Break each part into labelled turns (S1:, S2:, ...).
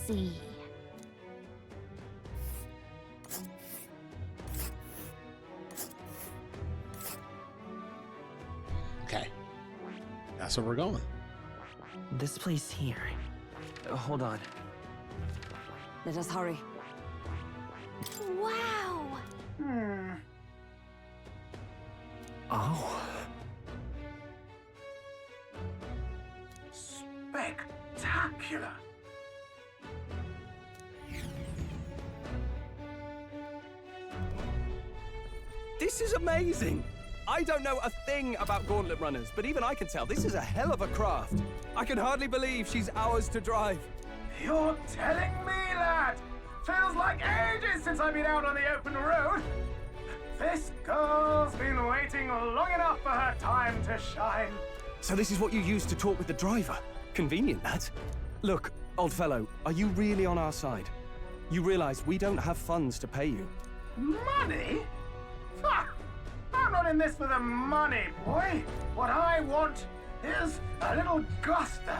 S1: see.
S2: Okay. That's where we're going.
S3: This place here. Hold on.
S4: Let us hurry.
S1: Wow!
S3: Oh.
S5: Spectacular.
S6: This is amazing! I don't know a thing about gauntlet runners, but even I can tell this is a hell of a craft. I can hardly believe she's ours to drive.
S5: You're telling me, lad? Feels like ages since I've been out on the open road. This girl's been waiting long enough for her time to shine.
S6: So this is what you use to talk with the driver? Convenient, that. Look, old fellow, are you really on our side? You realize we don't have funds to pay you.
S5: Money? Fuck! I'm not in this for the money, boy. What I want is a little gusto.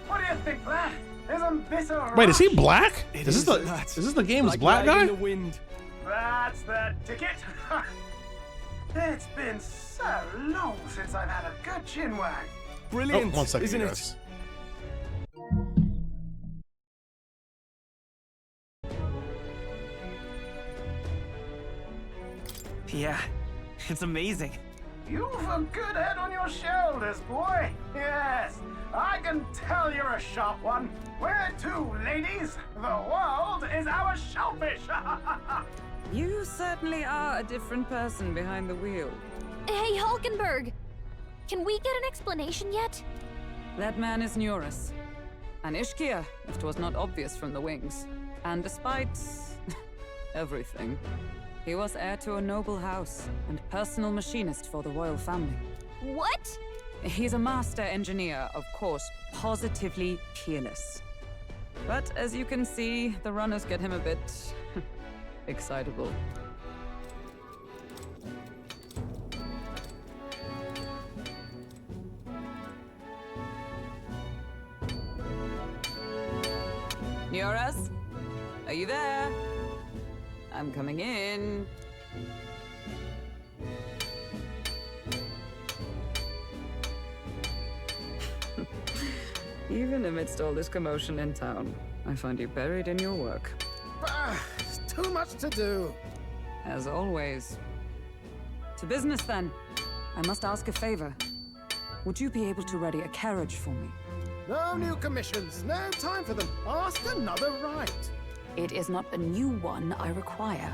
S5: What do you think, lad? Isn't this a
S2: Wait, is he
S5: rush?
S2: black?
S6: It
S2: Is this
S6: that.
S2: is this the game's
S6: Like
S2: black
S6: riding
S2: guy?
S6: the wind.
S5: That's the ticket. It's been so long since I've had a good chin wag.
S6: Brilliant,
S2: Oh, one second,
S6: isn't
S2: you
S6: it?
S2: guys.
S3: Yeah, it's amazing.
S5: You've a good head on your shoulders, boy. Yes, I can tell you're a sharp one. We're two ladies. The world is our shellfish.
S4: You certainly are a different person behind the wheel.
S1: Hey, Hulkenberg! Can we get an explanation yet?
S4: That man is Neurus. An Ishkia, if 'twas not obvious from the wings. And despite everything, he was heir to a noble house and personal machinist for the royal family.
S1: What?
S4: He's a master engineer, of course, positively peerless. But as you can see, the runners get him a bit excitable. Neurus? Are you there? I'm coming in. Even amidst all this commotion in town, I find you buried in your work.
S5: Too much to do.
S4: As always. To business, then. I must ask a favor. Would you be able to ready a carriage for me?
S5: No new commissions. No time for them. Ask another right.
S4: It is not a new one I require.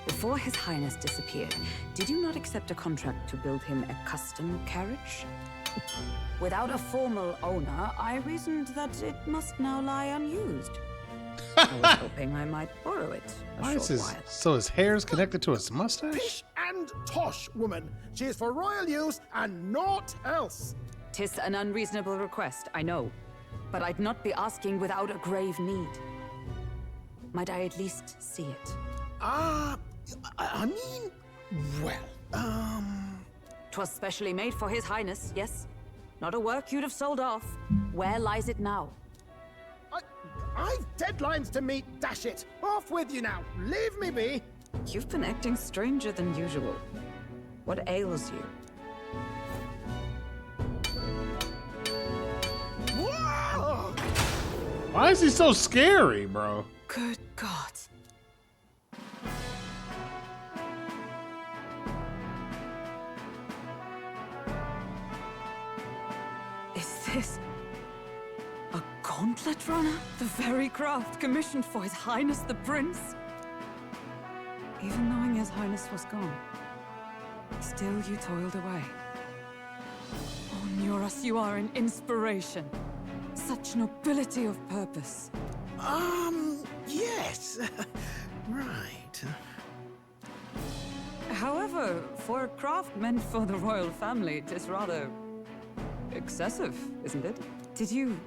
S4: Before His Highness disappeared, did you not accept a contract to build him a custom carriage? Without a formal owner, I reasoned that it must now lie unused. I was hoping I might borrow it
S2: Why
S4: a
S2: is
S4: short
S2: his
S4: while.
S2: so his hair is connected to his mustache?
S5: Pish and tosh, woman. She is for royal use and naught else.
S4: 'Tis an unreasonable request, I know. But I'd not be asking without a grave need. Might I at least see it?
S5: I mean, well,
S4: 'Twas specially made for His Highness, yes? Not a work you'd have sold off. Where lies it now?
S5: I've deadlines to meet, dash it. Off with you now. Leave me be.
S4: You've been acting stranger than usual. What ails you?
S5: Whoa!
S2: Why is he so scary, bro?
S4: Good God. Is this a gauntlet runner? The very craft commissioned for His Highness the Prince? Even knowing His Highness was gone, still you toiled away. Oh, Neurus, you are an inspiration. Such nobility of purpose.
S5: Yes. Right.
S4: However, for a craft meant for the royal family, it is rather excessive, isn't it? Did you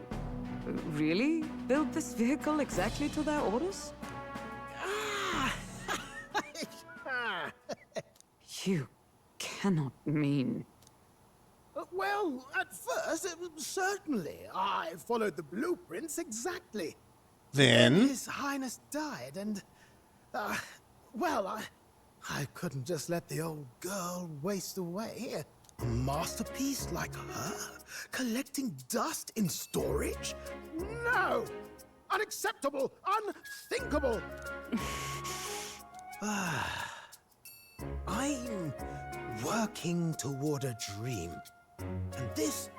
S4: really build this vehicle exactly to their orders? You cannot mean...
S5: Well, at first, certainly. I followed the blueprints exactly.
S2: Then
S5: His Highness died, and... well, I couldn't just let the old girl waste away. A masterpiece like her? Collecting dust in storage? No! Unacceptable! Unthinkable! I'm working toward a dream. And this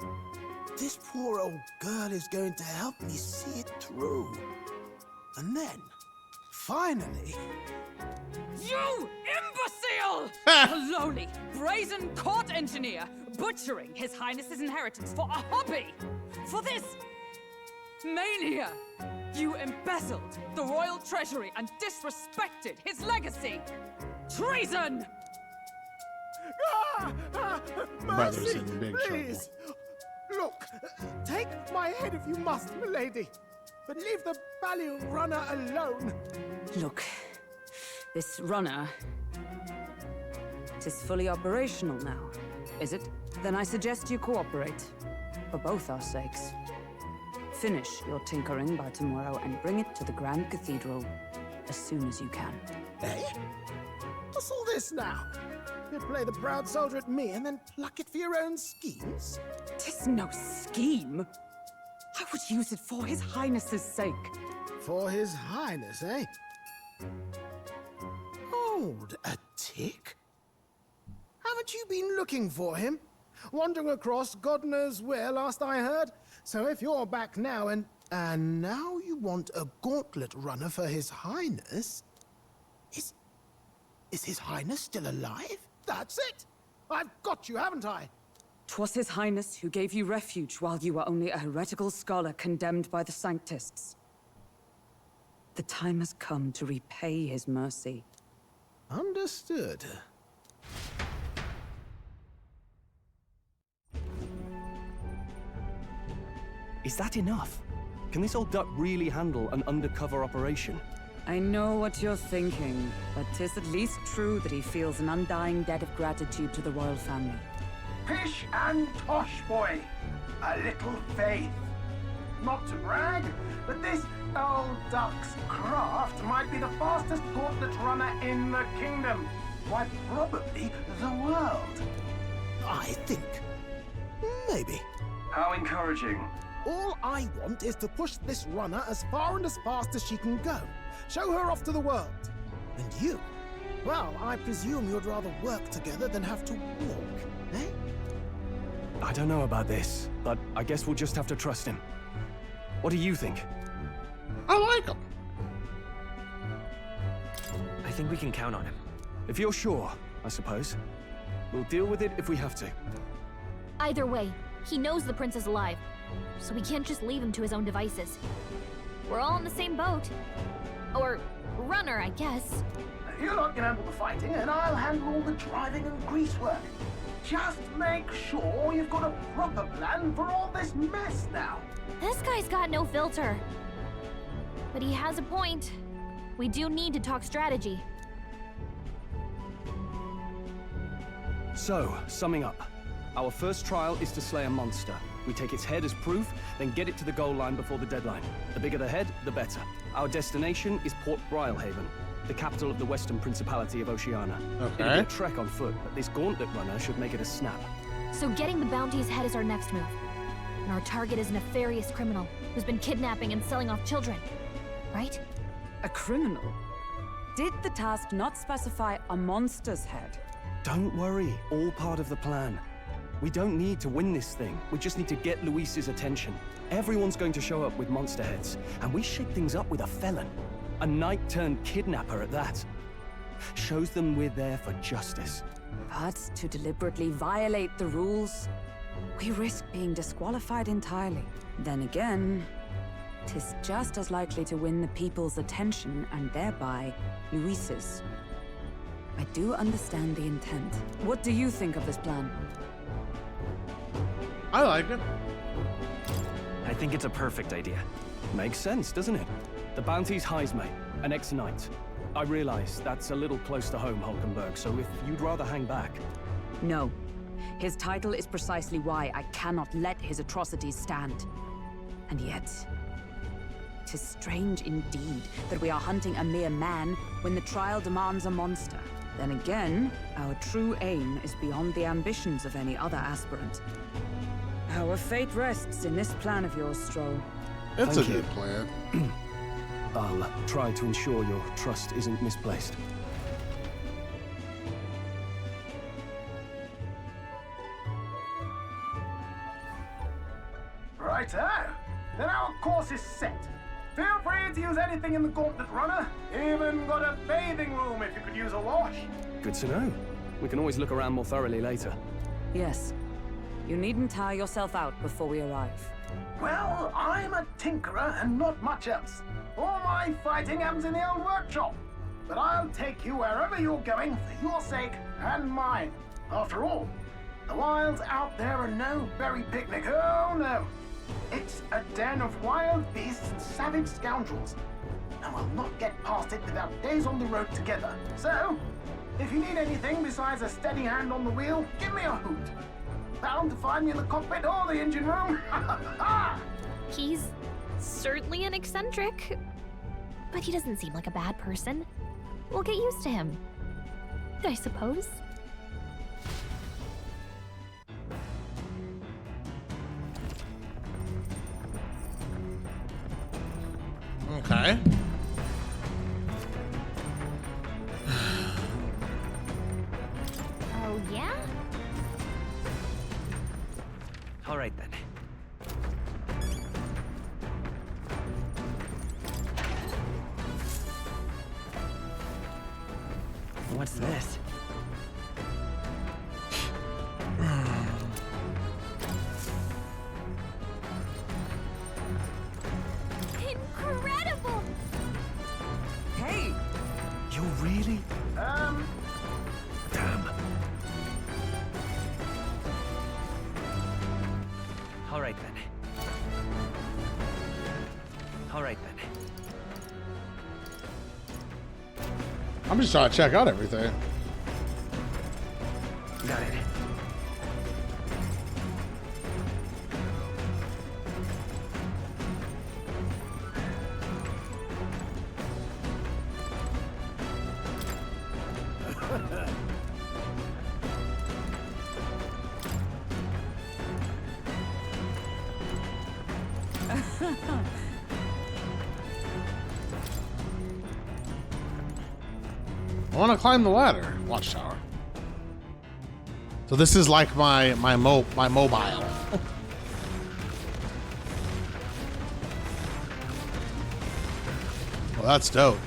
S5: poor old girl is going to help me see it through. And then, finally...
S4: You imbecile! A lowly, brazen court engineer butchering His Highness's inheritance for a hobby! For this mania! You embezzled the royal treasury and disrespected his legacy! Treason!
S2: Brother's
S5: Mercy,
S2: in big
S5: please. Look, take my head if you must, milady. But leave the value runner alone.
S4: Look, this runner... it is fully operational now, is it? Then I suggest you cooperate, for both our sakes. Finish your tinkering by tomorrow and bring it to the Grand Cathedral as soon as you can.
S5: Eh? What's all this now? You play the proud soldier at me and then pluck it for your own schemes?
S4: 'Tis no scheme. I would use it for His Highness's sake.
S5: For His Highness, eh? Hold a tick. Haven't you been looking for him? Wandering across God knows where, last I heard. So if you're back now and now you want a gauntlet runner for His Highness... Is His Highness still alive? That's it! I've got you, haven't I?
S4: 'Twas His Highness who gave you refuge while you were only a heretical scholar condemned by the Sanctists. The time has come to repay his mercy.
S5: Understood.
S6: Is that enough? Can this old duck really handle an undercover operation?
S4: I know what you're thinking, but 'tis at least true that he feels an undying debt of gratitude to the royal family.
S5: Pish and tosh, boy. A little faith. Not to brag, but this old duck's craft might be the fastest gauntlet runner in the kingdom. Why, probably the world. I think. Maybe.
S3: How encouraging.
S5: All I want is to push this runner as far and as fast as she can go. Show her off to the world. And you? Well, I presume you'd rather work together than have to walk, eh?
S6: I don't know about this, but I guess we'll just have to trust him. What do you think?
S2: I like him.
S3: I think we can count on him.
S6: If you're sure, I suppose. We'll deal with it if we have to.
S1: Either way, he knows the prince is alive, so we can't just leave him to his own devices. We're all in the same boat. Or runner, I guess.
S5: You lot can handle the fighting, and I'll handle all the driving and greasework. Just make sure you've got a proper plan for all this mess now.
S1: This guy's got no filter. But he has a point. We do need to talk strategy.
S6: So, summing up. Our first trial is to slay a monster. We take its head as proof, then get it to the goal line before the deadline. The bigger the head, the better. Our destination is Port Brylehaven, the capital of the Western Principality of Oceania.
S2: Okay.
S6: It'll be a trek on foot, but this gauntlet runner should make it a snap.
S1: So getting the bounty's head is our next move. And our target is a nefarious criminal who's been kidnapping and selling off children. Right?
S4: A criminal? Did the task not specify a monster's head?
S6: Don't worry, all part of the plan. We don't need to win this thing. We just need to get Luis's attention. Everyone's going to show up with monster heads, and we shake things up with a felon. A knight-turned-kidnapper at that. Shows them we're there for justice.
S4: But to deliberately violate the rules, we risk being disqualified entirely. Then again, 'tis just as likely to win the people's attention and thereby Luis's. I do understand the intent. What do you think of this plan?
S2: I like it.
S3: I think it's a perfect idea.
S6: Makes sense, doesn't it? The bounty's Heismay, an ex-knight. I realize that's a little close to home, Hulkenberg, so if you'd rather hang back...
S4: No. His title is precisely why I cannot let his atrocities stand. And yet, 'tis strange indeed that we are hunting a mere man when the trial demands a monster. Then again, our true aim is beyond the ambitions of any other aspirant. Our fate rests in this plan of yours, Stroll.
S2: It's
S6: Thank
S2: a
S6: you.
S2: good plan.
S6: I'll try to ensure your trust isn't misplaced.
S5: Righto. Then our course is set. Feel free to use anything in the Gauntlet Runner. Even got a bathing room if you could use a wash.
S6: Good to know. We can always look around more thoroughly later.
S4: Yes. You needn't tire yourself out before we arrive.
S5: Well, I'm a tinkerer and not much else. All my fighting happens in the old workshop. But I'll take you wherever you're going for your sake and mine. After all, the wilds out there are no berry picnic. Oh no. It's a den of wild beasts and savage scoundrels. And we'll not get past it without days on the road together. So, if you need anything besides a steady hand on the wheel, give me a hoot. Bound to find me in the cockpit or the engine room.
S1: He's certainly an eccentric, but he doesn't seem like a bad person. We'll get used to him, I suppose.
S2: Okay.
S1: Oh, yeah?
S3: All right then. What's this?
S1: Incredible!
S4: Hey!
S3: You really?
S5: Um,
S3: Damn. All right then. All right then.
S2: I'm just trying to check out everything.
S3: Got it.
S2: I want to climb the ladder. Watchtower. So this is like my mobile. Well, that's dope.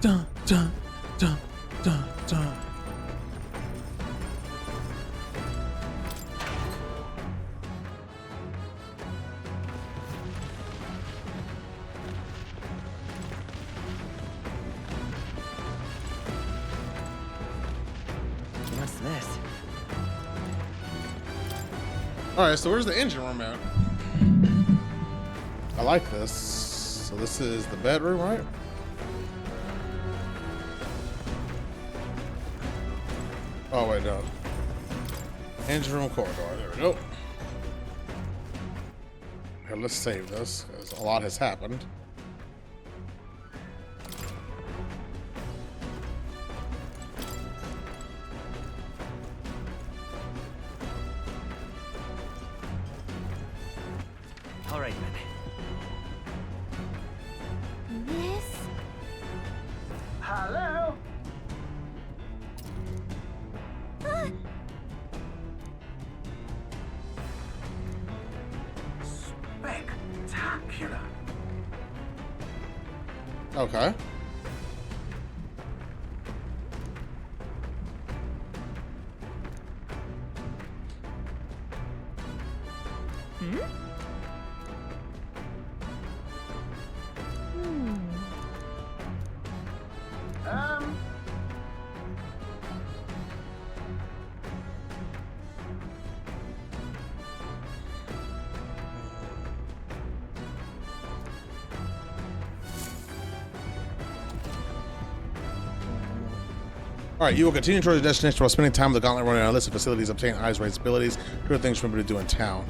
S2: Dun dun dun dun dun.
S3: What's this?
S2: All right, so where's the engine room at? I like this. So this is the bedroom, right? Oh wait, no. Engine room corridor. There we go. Here, let's save this because a lot has happened.
S3: All right then.
S1: This?
S5: hello? Spectacular.
S2: Okay.
S5: Um,
S2: All right, you will continue towards your destination while spending time with the gauntlet running on a list of facilities, obtain eyes, raise abilities, do things remember to do in town.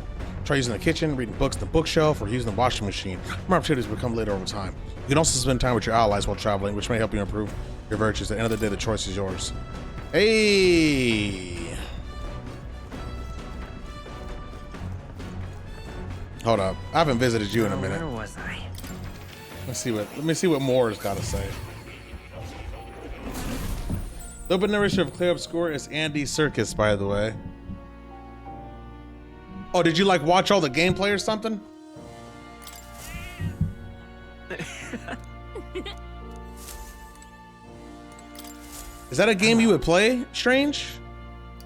S2: Try using the kitchen, reading books in the bookshelf, or using the washing machine. More opportunities will become later over time. You can also spend time with your allies while traveling, which may help you improve your virtues. At the end of the day, the choice is yours. Hey! Hold up. I haven't visited you in a minute.
S3: Where was I?
S2: Let me see what Moore's got to say. The open narration of Clear Up Score is Andy Serkis, by the way. Oh, did you like watch all the gameplay or something? Is that a game you would play, Strange?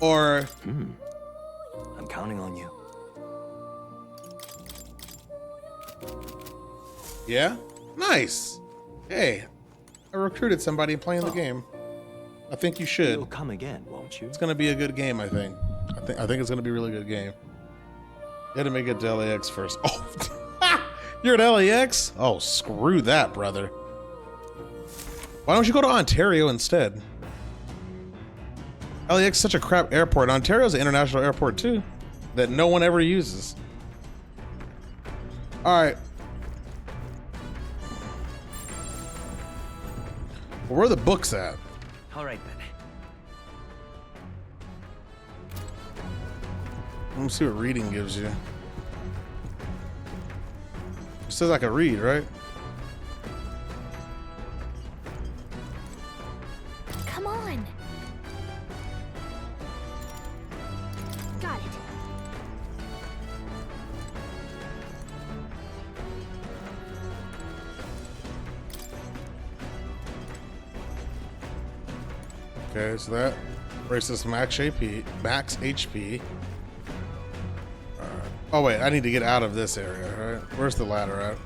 S2: Or
S6: I'm counting on you.
S2: yeah? Nice. Hey, I recruited somebody playing the game. I think you should.
S6: You'll come again, won't you?
S2: It's gonna be a good game, I think. I think it's gonna be a really good game. You had to make it to LAX first. Oh, you're at LAX? Oh, screw that, brother. Why don't you go to Ontario instead? LAX is such a crap airport. Ontario's an international airport too, that no one ever uses. All right. Well, where are the books at?
S3: All right then.
S2: Let me see what reading gives you. It says I can read, right?
S1: Come on. Got it.
S2: Okay, so that raises max HP. Max HP. Oh wait, I need to get out of this area, right? Where's the ladder at?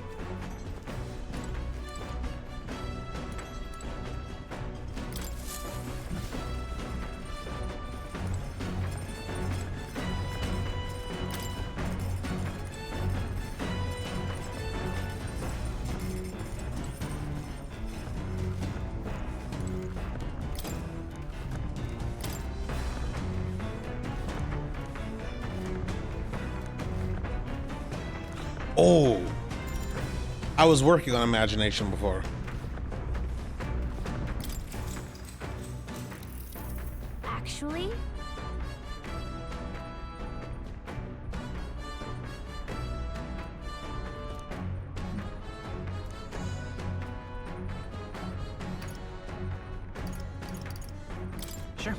S2: Oh, I was working on imagination before.
S1: Actually?
S3: Sure.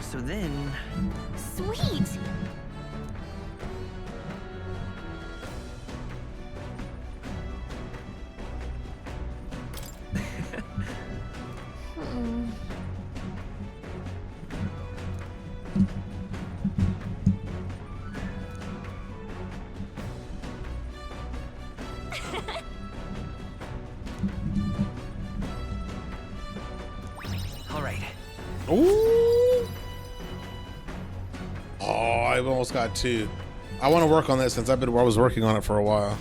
S3: So then,
S1: Sweet! Hmm.
S3: all right.
S2: Ooh. Oh, I almost got two. I want to work on this since I was working on it for a while.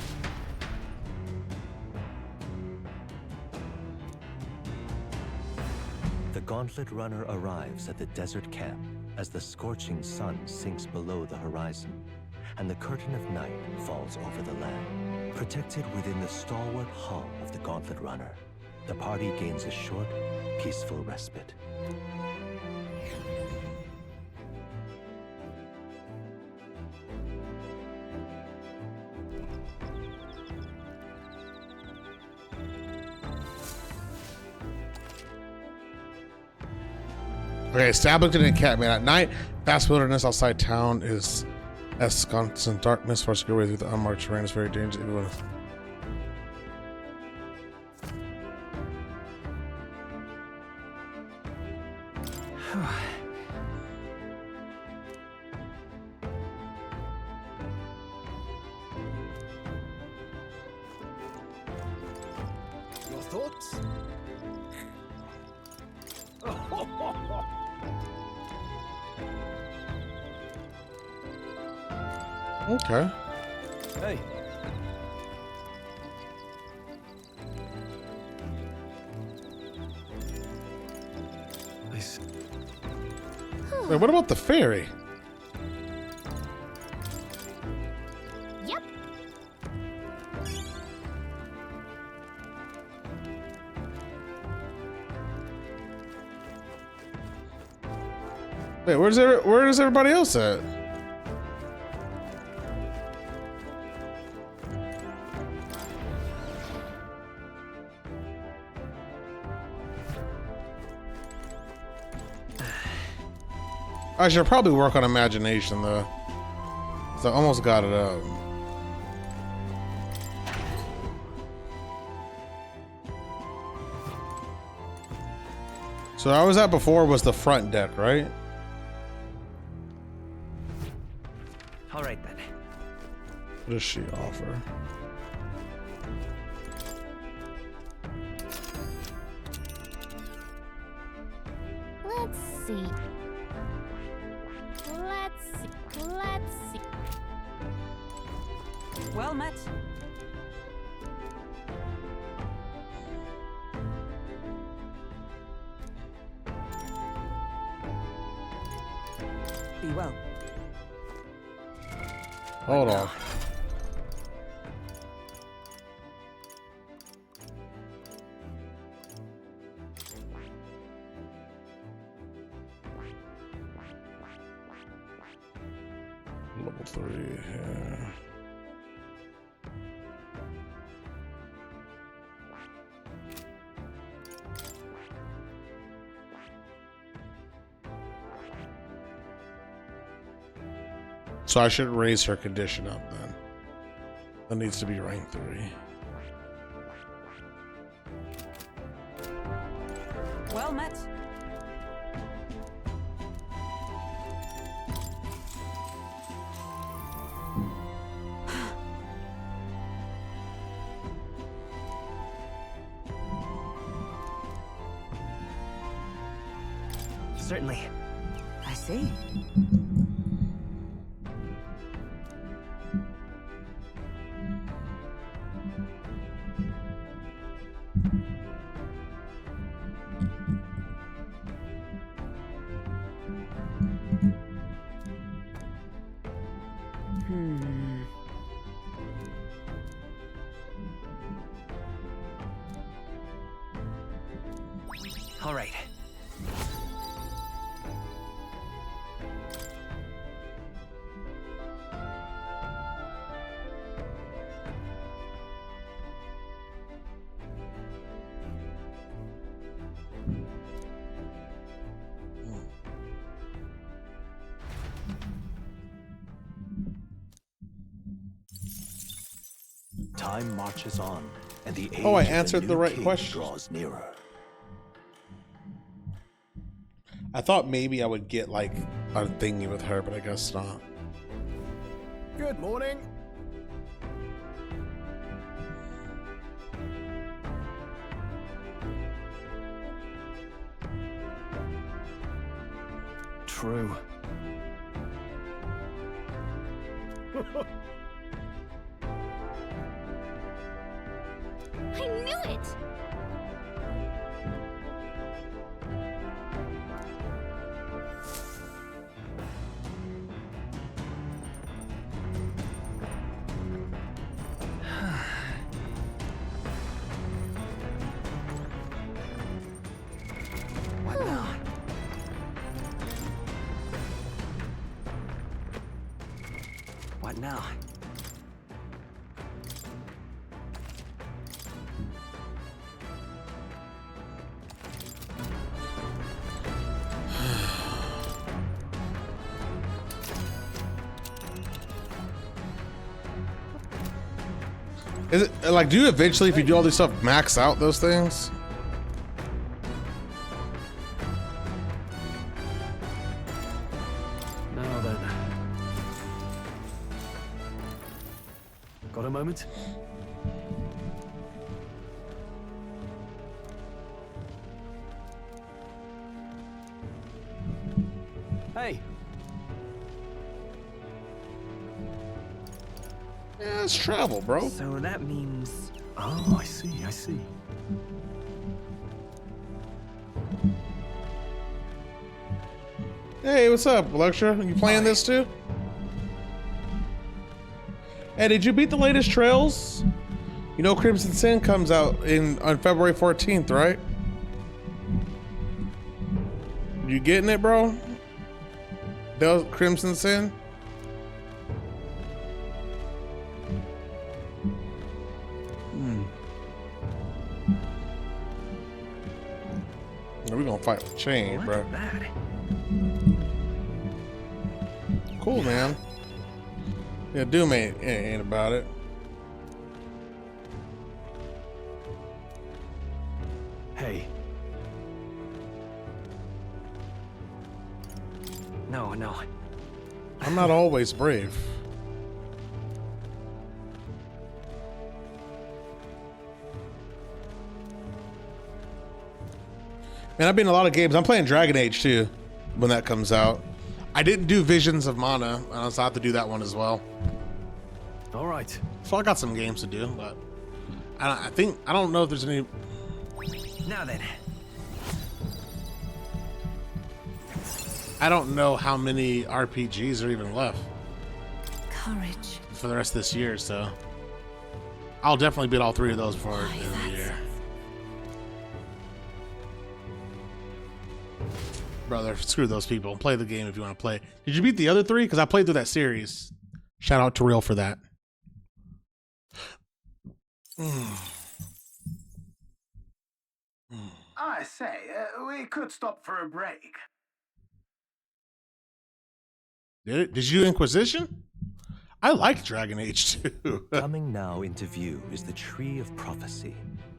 S7: The Gauntlet Runner arrives at the desert camp as the scorching sun sinks below the horizon and the curtain of night falls over the land. Protected within the stalwart hull of the Gauntlet Runner, the party gains a short, peaceful respite.
S2: Okay, established in encampment at night. Vast wilderness outside town is ensconced in darkness. Forced to go through the unmarked terrain is very dangerous. Everyone.
S6: Your thoughts?
S2: Okay.
S6: Hey. This.
S2: Wait, what about the ferry?
S1: Yep.
S2: Wait, where is everybody else at? I should probably work on imagination though. So I almost got it up. So I was at before was the front deck, right?
S3: All right then.
S2: What does she offer?
S1: Let's see. Let's see.
S4: Well met. Be well.
S2: Hold on. Level 3, yeah. So I should raise her condition up then. That needs to be rank 3.
S4: Well met.
S3: Certainly.
S4: I see.
S3: All right.
S7: Time marches on, and the age
S2: Oh, I
S7: of
S2: answered the
S7: new
S2: right
S7: king
S2: question.
S7: draws nearer.
S2: I thought maybe I would get like a thingy with her, but I guess not.
S6: Good morning. True.
S1: I knew it!
S3: What now? What now?
S2: Is it like, do you eventually, if you do all this stuff, max out those things?
S6: Now then. Got a moment? Hey.
S2: Yeah, it's travel, bro.
S3: So that means...
S6: Oh, I see, I see.
S2: Hey, what's up, Electra? You playing this too? Hey, did you beat the latest Trails? You know Crimson Sin comes out on February 14th, right? You getting it, bro? Crimson Sin? We're gonna fight with Chain,
S3: Look
S2: bro.
S3: at that.
S2: Cool, man. Yeah, Doom ain't about it.
S6: Hey,
S3: No, no.
S2: I'm not always brave. Man, I've been in a lot of games. I'm playing Dragon Age too when that comes out. I didn't do Visions of Mana, and I'll have to do that one as well.
S6: all right.
S2: So I got some games to do, but I don't know if there's any.
S3: Now then.
S2: I don't know how many RPGs are even left
S4: Courage.
S2: for the rest of this year, so I'll definitely beat all 3 of those before the end of the year. Brother, screw those people. Play the game if you want to play. Did you beat the other 3? Because I played through that series. Shout out to Real for that.
S5: I say, we could stop for a break.
S2: Did you do Inquisition? I like Dragon Age too.
S7: Coming now into view is the Tree of Prophecy,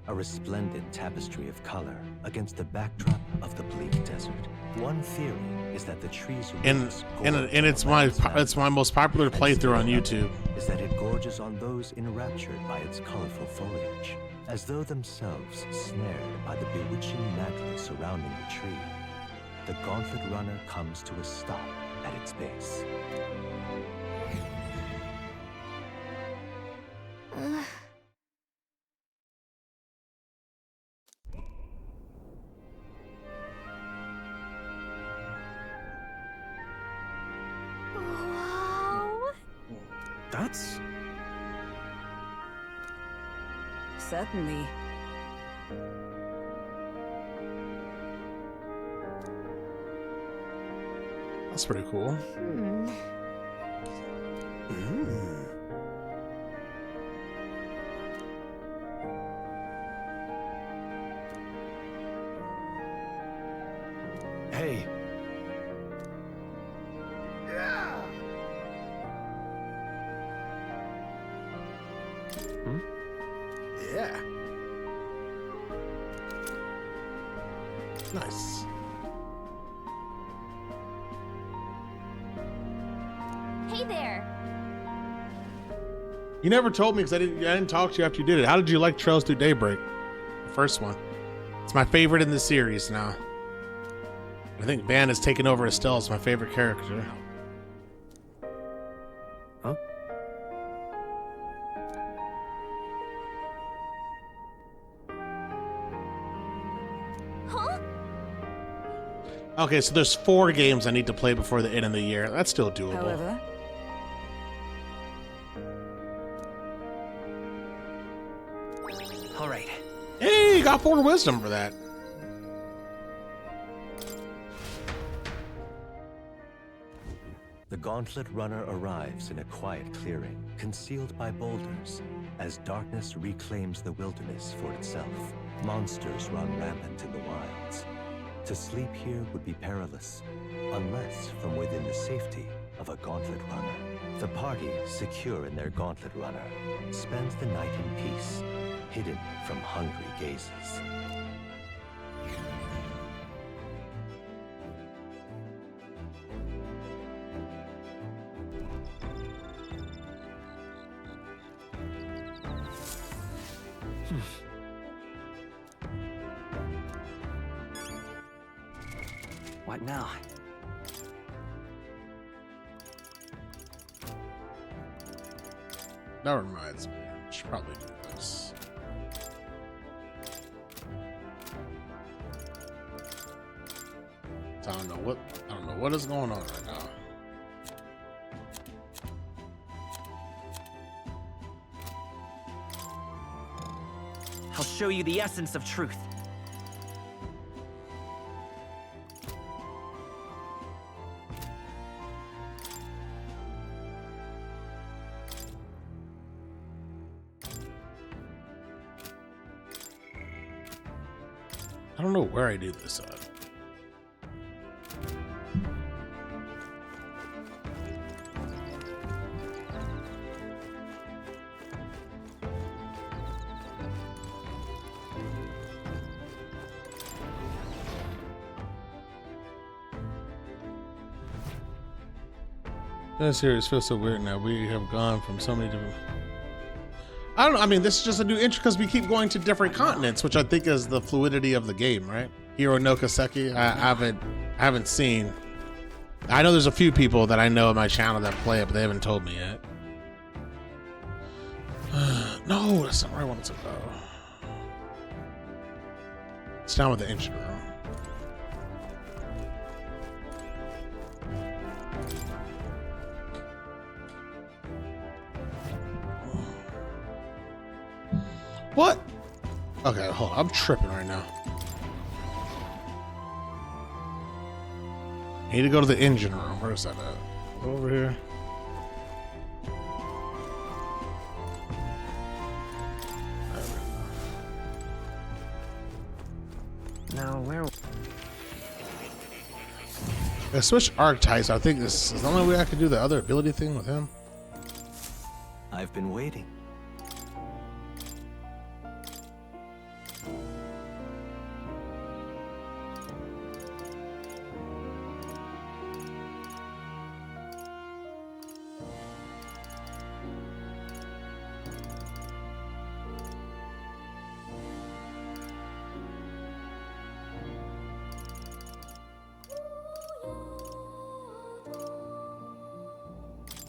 S7: a resplendent tapestry of color against the backdrop of the bleak desert. One theory is that the tree's roots
S2: and it's my most popular playthrough on YouTube.
S7: Is that it gorges on those enraptured by its colorful foliage, as though themselves snared by the bewitching mantle surrounding the tree. The Gauntlet Runner comes to a stop at its base.
S1: Wow.
S6: That's...
S4: Certainly.
S2: That's pretty cool.
S6: Hey,
S2: Yeah. Nice.
S1: Hey there.
S2: You never told me because I didn't talk to you after you did it. How did you like Trails Through Daybreak? The first one. It's my favorite in the series now. I think Van has taken over Estelle as my favorite character.
S6: huh?
S1: Huh?
S2: Okay, so there's 4 games I need to play before the end of the year. That's still doable.
S4: However,
S3: All right.
S2: Hey, you got 4 wisdom for that.
S7: The Gauntlet Runner arrives in a quiet clearing, concealed by boulders, as darkness reclaims the wilderness for itself. Monsters run rampant in the wilds. To sleep here would be perilous, unless from within the safety of a Gauntlet Runner. The party, secure in their Gauntlet Runner, spends the night in peace, hidden from hungry gazes.
S3: What now?
S2: That reminds me. I should probably do this. I don't know what is going on right now.
S3: I'll show you the essence of truth.
S2: I don't know where I do this at. This series feels so weird now. We have gone from so many different. I don't know. I mean, this is just a new intro because we keep going to different continents, which I think is the fluidity of the game, right? Hiro no Kaseki. I haven't seen. I know there's a few people that I know on my channel that play it, but they haven't told me yet. No, that's not where I wanted to go. It's down with the intro. What? Okay, hold on. I'm tripping right now. I need to go to the engine room. Where is that at? Over here.
S3: Now, where?
S2: I switched archetypes. I think this is the only way I could do the other ability thing with him.
S7: I've been waiting.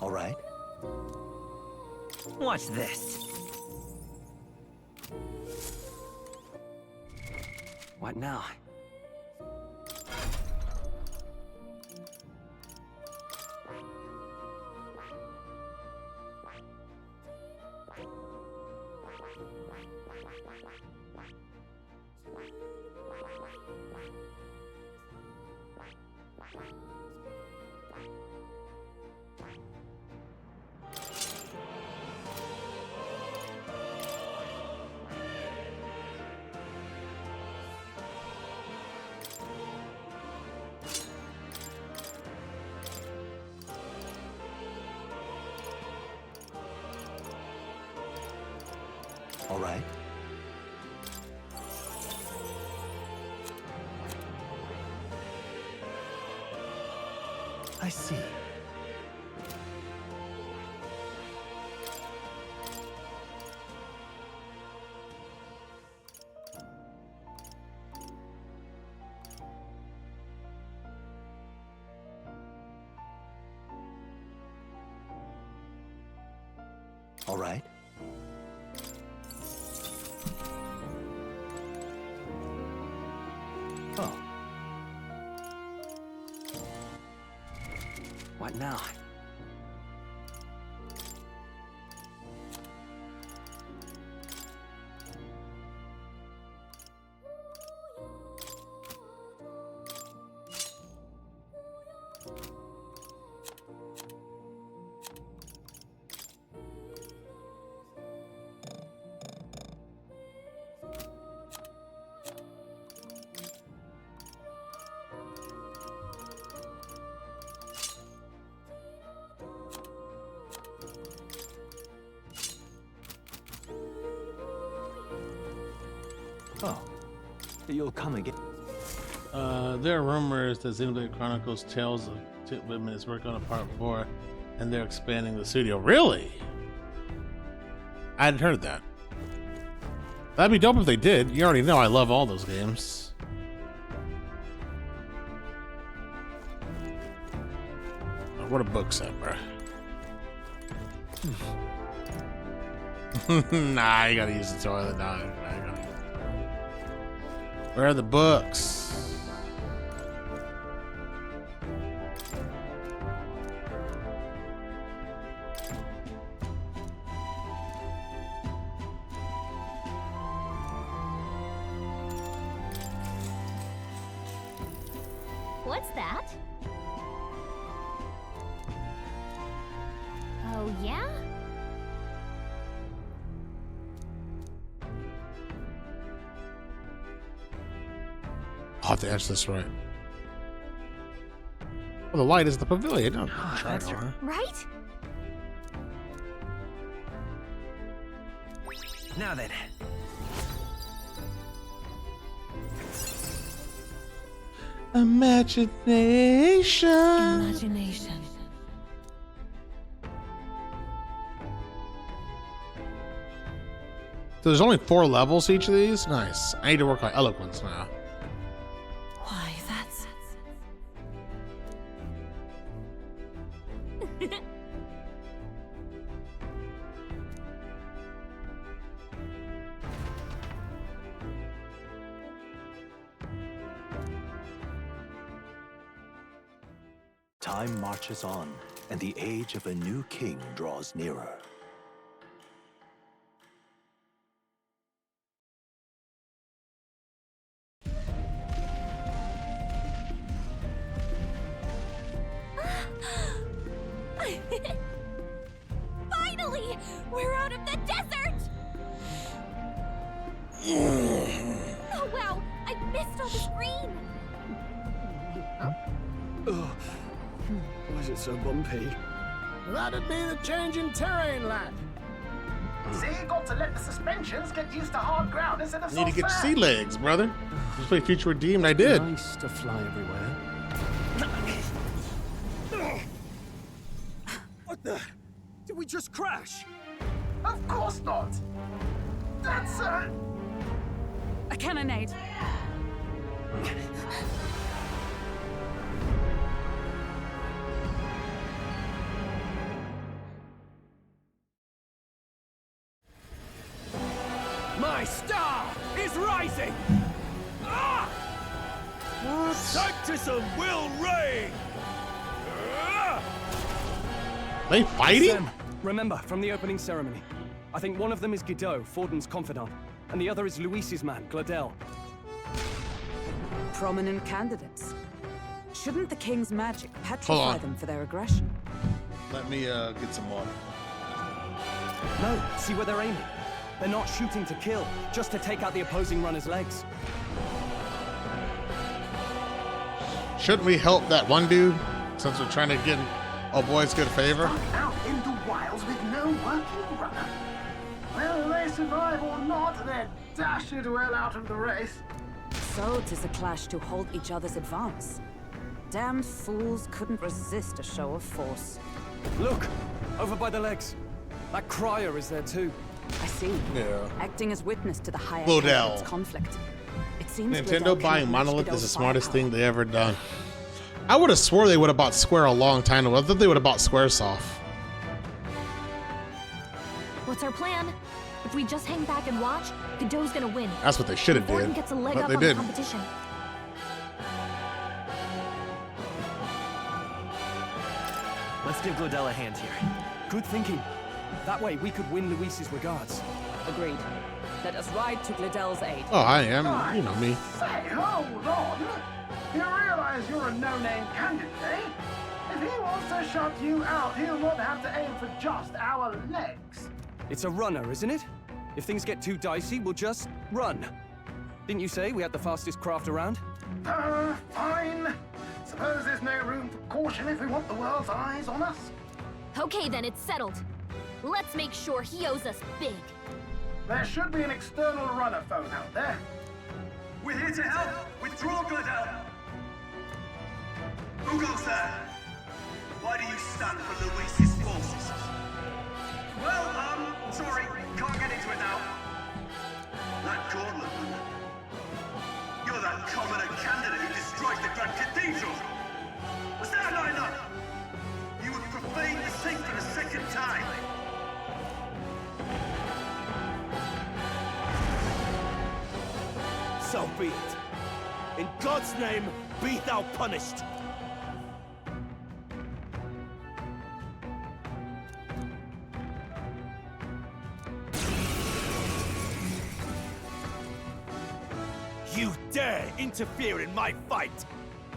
S7: All right.
S3: Watch this. What now?
S7: All right. I see. All right. Oh.
S3: What now?
S7: Oh. You'll come again.
S2: There are rumors that Xenoblade Chronicles Tales of Two Women is working on a part 4, and they're expanding the studio. Really? I hadn't heard that. That'd be dope if they did. You already know I love all those games. What a book set, bro. Nah, you gotta use the toilet. Nah, where are the books?
S1: What's that? Oh, yeah?
S2: I'll have to answer this right. Well, the light is the pavilion. No,
S3: That's
S1: Right?
S3: Now then.
S2: Imagination.
S4: Imagination.
S2: So there's only 4 levels each of these? Nice. I need to work on eloquence now.
S4: Why, that's...
S7: Time marches on, and the age of a new king draws nearer.
S1: Finally! We're out of the desert! Oh, wow! I missed all the screen!
S6: Why is it so bumpy?
S5: That'd be the change in terrain, lad. See, got to let the suspensions get used to hard ground instead of
S2: I need to
S5: soft
S2: get
S5: sand.
S2: sea legs, brother. Just play Future Redeemed. I did.
S6: Nice to fly everywhere. What the? Did we just crash?
S5: Of course not. That's
S4: A cannonade.
S6: My star is rising! Ah! Sanctism will reign!
S2: They fighting?
S6: Them. Remember, from the opening ceremony. I think one of them is Guido, Forden's confidant, and the other is Luis's man, Gladel.
S4: Prominent candidates. Shouldn't the king's magic
S2: Hold
S4: petrify
S2: on.
S4: them for their aggression?
S2: Let me get some water.
S6: No, see where they're aiming. They're not shooting to kill, just to take out the opposing runner's legs.
S2: Shouldn't we help that one dude since we're trying to get oh boy's good favor?
S5: out in the wilds with no working runner. Whether they survive or not, they're dashed well out of the race.
S4: So 'tis a clash to halt each other's advance. Damned fools couldn't resist a show of force.
S6: Look, over by the legs. That crier is there too.
S4: I see.
S2: Yeah.
S4: Acting as witness to the higher
S2: Lodell.
S4: candidates' conflict. It seems
S2: Nintendo
S4: Lodell
S2: buying
S4: cannot match
S2: Monolith
S4: Guido's
S2: is the smartest
S4: firepower.
S2: thing they ever done. I would have swore they would have bought Square a long time ago. I thought they would have bought Squaresoft.
S1: What's our plan? If we just hang back and watch, Godot's gonna win.
S2: That's what they should have
S1: Gordon
S2: did.
S1: gets a leg
S2: But
S1: up
S2: they
S1: on the
S2: didn't.
S1: competition.
S3: Let's give Glodell a hand here.
S6: Good thinking. That way we could win Luis's regards.
S4: Agreed. Let us ride to Glodell's aid.
S2: Oh, I am. You know me.
S5: Say, hold on. You realize you're a no-name candidate, eh? If he wants to shut you out, he'll not have to aim for just our legs.
S6: It's a runner, isn't it? If things get too dicey, we'll just run. Didn't you say we had the fastest craft around?
S5: Fine. Suppose there's no room for caution if we want the world's eyes on us.
S1: Okay, then it's settled. Let's make sure he owes us big.
S5: There should be an external runner phone out there.
S8: We're here to help! Withdraw, Gladel! Who goes there? Why do you stand for Luis's forces? Well, sorry, can't get into it now. That gauntlet runner. You're that commoner candidate who destroyed the Grand Cathedral! Was that not enough? You would profane the sink for the second time!
S6: So be it. In God's name, be thou punished. You dare interfere in my fight?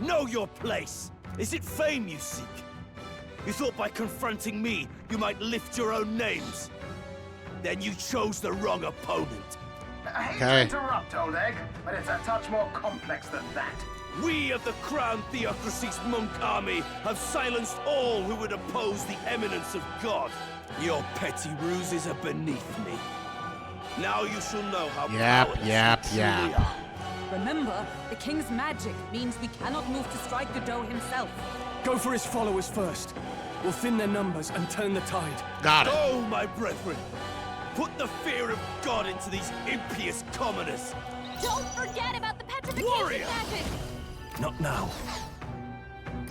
S6: Know your place. Is it fame you seek? You thought by confronting me, you might lift your own names. Then you chose the wrong opponent.
S5: I hate
S2: Okay.
S5: to interrupt, Old Egg, but it's a touch more complex than that.
S6: We of the Crown Theocracy's monk army have silenced all who would oppose the eminence of God. Your petty ruses are beneath me. Now you shall know how
S2: Yap,
S6: powerless
S2: yap,
S6: you truly
S2: yap.
S6: are.
S4: Remember, the king's magic means we cannot move to strike Godot himself.
S6: Go for his followers first. We'll thin their numbers and turn the tide.
S2: Got it.
S6: Go, my brethren. Put the fear of God into these impious commoners.
S1: Don't forget about the petrification
S6: Warrior!
S1: magic!
S6: Not now.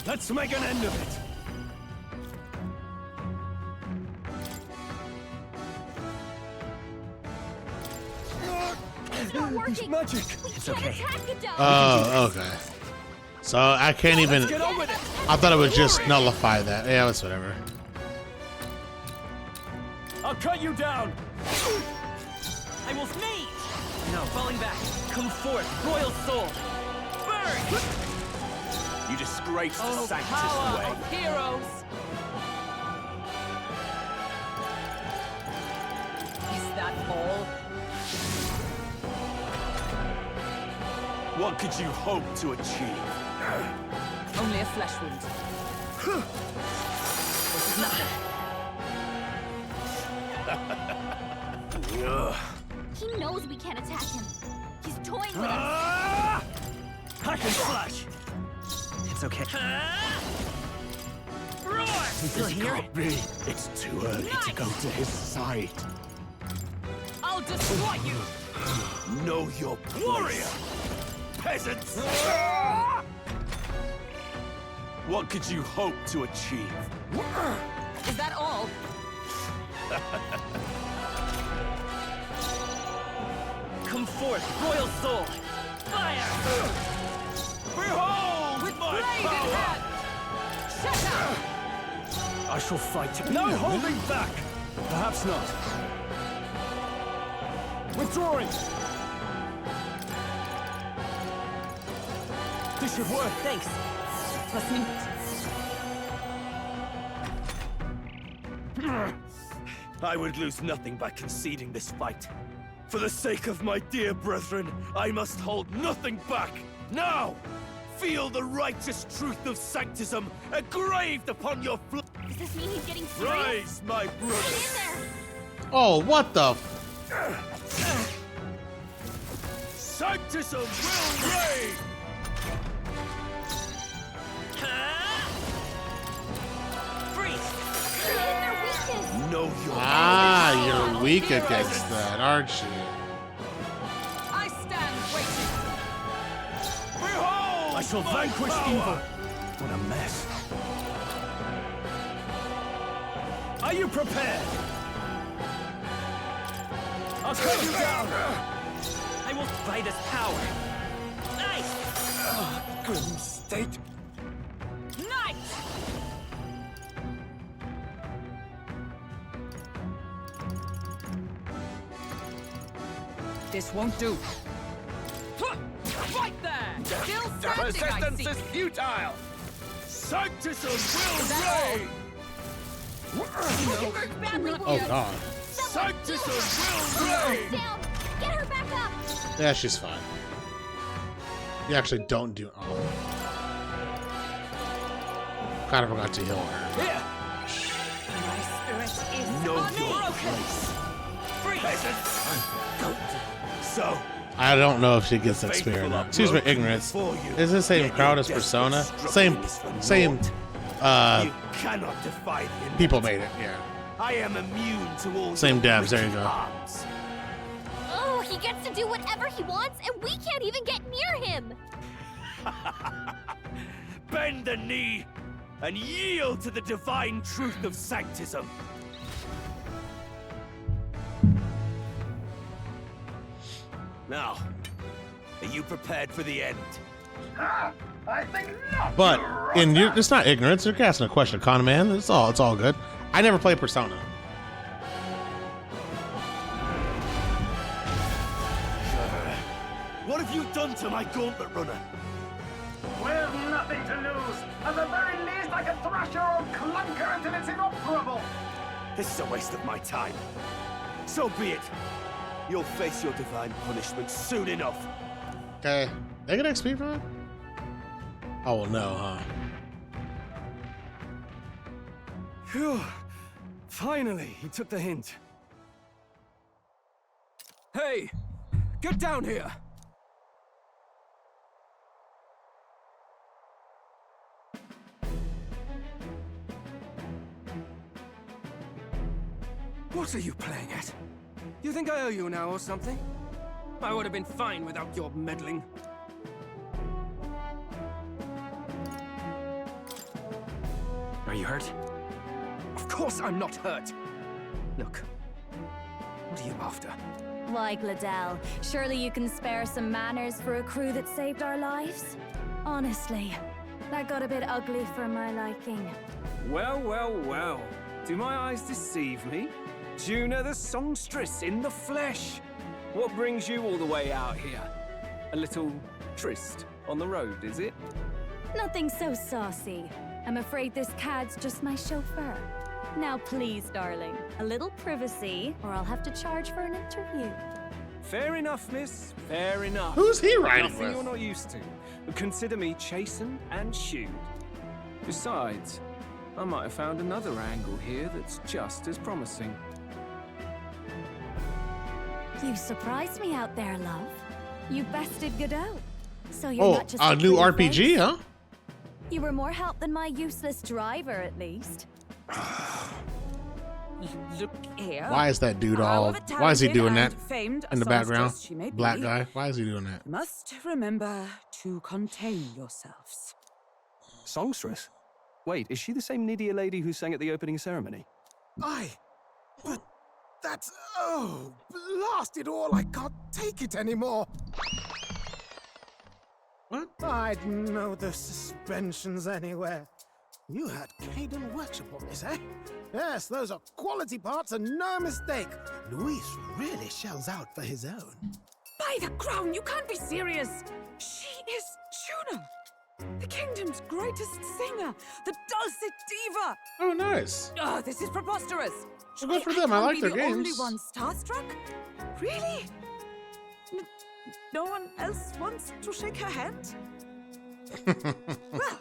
S6: Let's make an end of it.
S1: It's not working!
S6: Magic.
S1: We can't attack Godot!
S2: Oh, okay. So I can't even.
S6: Get on with it.
S2: I thought it would just nullify that. Yeah, it's whatever.
S6: I'll cut you down.
S3: I will flee! No, falling back. Come forth, royal soul! Burn!
S6: You disgrace the
S4: Oh,
S6: Sanctus
S4: power
S6: way.
S4: of heroes! Is that all?
S6: What could you hope to achieve?
S4: Only a flesh wound. This is nothing.
S1: He knows we can't attack him. He's toying with us.
S6: Ah! Hack and slash.
S3: It's okay.
S6: Roar!
S3: Still here?
S6: It's too early to go to his side.
S4: I'll destroy you!
S6: Know your place. Warrior! Peasants! What could you hope to achieve?
S4: Is that all?
S3: Come forth, royal soul! Fire!
S6: Behold
S4: With
S6: my
S4: blade in
S6: power!
S4: hand! Shut up!
S6: I shall fight. No holding back! Perhaps not. Withdrawing! This should work.
S3: Thanks.
S4: Trust me.
S6: I would lose nothing by conceding this fight. For the sake of my dear brethren, I must hold nothing back. Now, feel the righteous truth of sanctism engraved upon your flesh.
S1: Does this mean he's getting serious?
S6: Rise, my
S1: Get
S6: brothers.
S1: in there!
S2: Oh, what the?
S6: Sanctism will reign.
S3: Freeze!
S1: Get in their weakness!
S6: Know your
S2: Ah, you're weak against that, aren't you?
S4: I stand waiting.
S6: Behold!
S9: I shall
S6: my
S9: vanquish
S6: power.
S9: evil. What a mess. Are you prepared? I'll cut you down.
S3: I will by this power. Nice!
S9: Grim state.
S4: Knight! This won't do. Right there! Still standing, I see.
S9: futile.
S6: Sanctism
S4: that
S6: will reign.
S1: It hurts badly,
S2: Oh
S1: William.
S2: god.
S6: Sanctism will reign.
S1: Down! Get her back up!
S2: Yeah, she's fine. You actually don't do. Oh. Kind of forgot to heal her.
S9: Here.
S4: My spirit is
S6: Know your
S4: unbroken.
S6: place. Peasants. So,
S2: I don't know if she gets that spirit or not. Excuse me, ignorance. Is the same crowd as Persona? Same
S6: you cannot defy the
S2: people made it. Yeah.
S6: I am immune to all
S2: Same
S6: your
S2: devs, there you
S6: wicked
S2: go.
S6: arms.
S1: Oh, he gets to do whatever he wants, and we can't even get near him!
S6: Bend the knee and yield to the divine truth of sanctism. Now,
S9: Are you prepared for the end?
S5: Ah, I think not.
S2: But in
S5: Rosa.
S2: it's not ignorance. You're asking a question, Con Man. It's all good. I never played Persona.
S9: What have you done to my gauntlet runner?
S5: With nothing to lose. At the very least, I can thrash your old clunker until it's inoperable.
S9: This is a waste of my time. So be it. You'll face your divine punishment soon enough.
S2: Okay. They get XP from it? Oh, well, no, huh?
S6: Phew. Finally, he took the hint. Hey! Get down here! What are you playing at? You think I owe you now or something? I would have been fine without your meddling. Are you hurt? Of course I'm not hurt. Look, what are you after?
S10: Why, Gladell, surely you can spare some manners for a crew that saved our lives? Honestly, that got a bit ugly for my liking.
S6: Well, well, well. Do my eyes deceive me? Juna the songstress in the flesh. What brings you all the way out here? A little tryst on the road, is it?
S10: Nothing so saucy. I'm afraid this cad's just my chauffeur. Now please, darling, a little privacy, or I'll have to charge for an interview.
S6: Fair enough, miss. Fair enough.
S2: Who's he riding
S6: Nothing
S2: with?
S6: you're not used to. But consider me chastened and shoed. Besides, I might have found another angle here that's just as promising.
S10: You surprised me out there, love. You bested Godot. So you're
S2: Oh,
S10: not just
S2: a new
S10: pretty
S2: RPG,
S10: face.
S2: huh?
S10: You were more help than my useless driver, at least.
S4: Look here.
S2: Why is that dude all...
S4: However
S2: Why is he
S4: talented
S2: doing that
S4: and famed
S2: in the
S4: a
S2: background?
S4: songstress she may
S2: Black
S4: be,
S2: guy. Why is he doing that?
S4: you must remember to contain yourselves.
S6: Songstress? Wait, is she the same Nydia lady who sang at the opening ceremony?
S9: Aye. But that's... Oh, blast it all. I can't take it anymore.
S2: What?
S9: I'd know the suspensions anywhere. You had Caden workshop on this, eh? Yes, those are quality parts and no mistake. Luis really shells out for his own.
S4: By the crown, you can't be serious! She is Juna! The kingdom's greatest singer! The dulcet diva!
S2: Oh, nice.
S4: Oh, this is preposterous!
S2: So good for
S4: I
S2: them. I
S4: can't
S2: like
S4: be
S2: their
S4: the only
S2: games.
S4: one starstruck? Really? No one else wants to shake her hand? Well,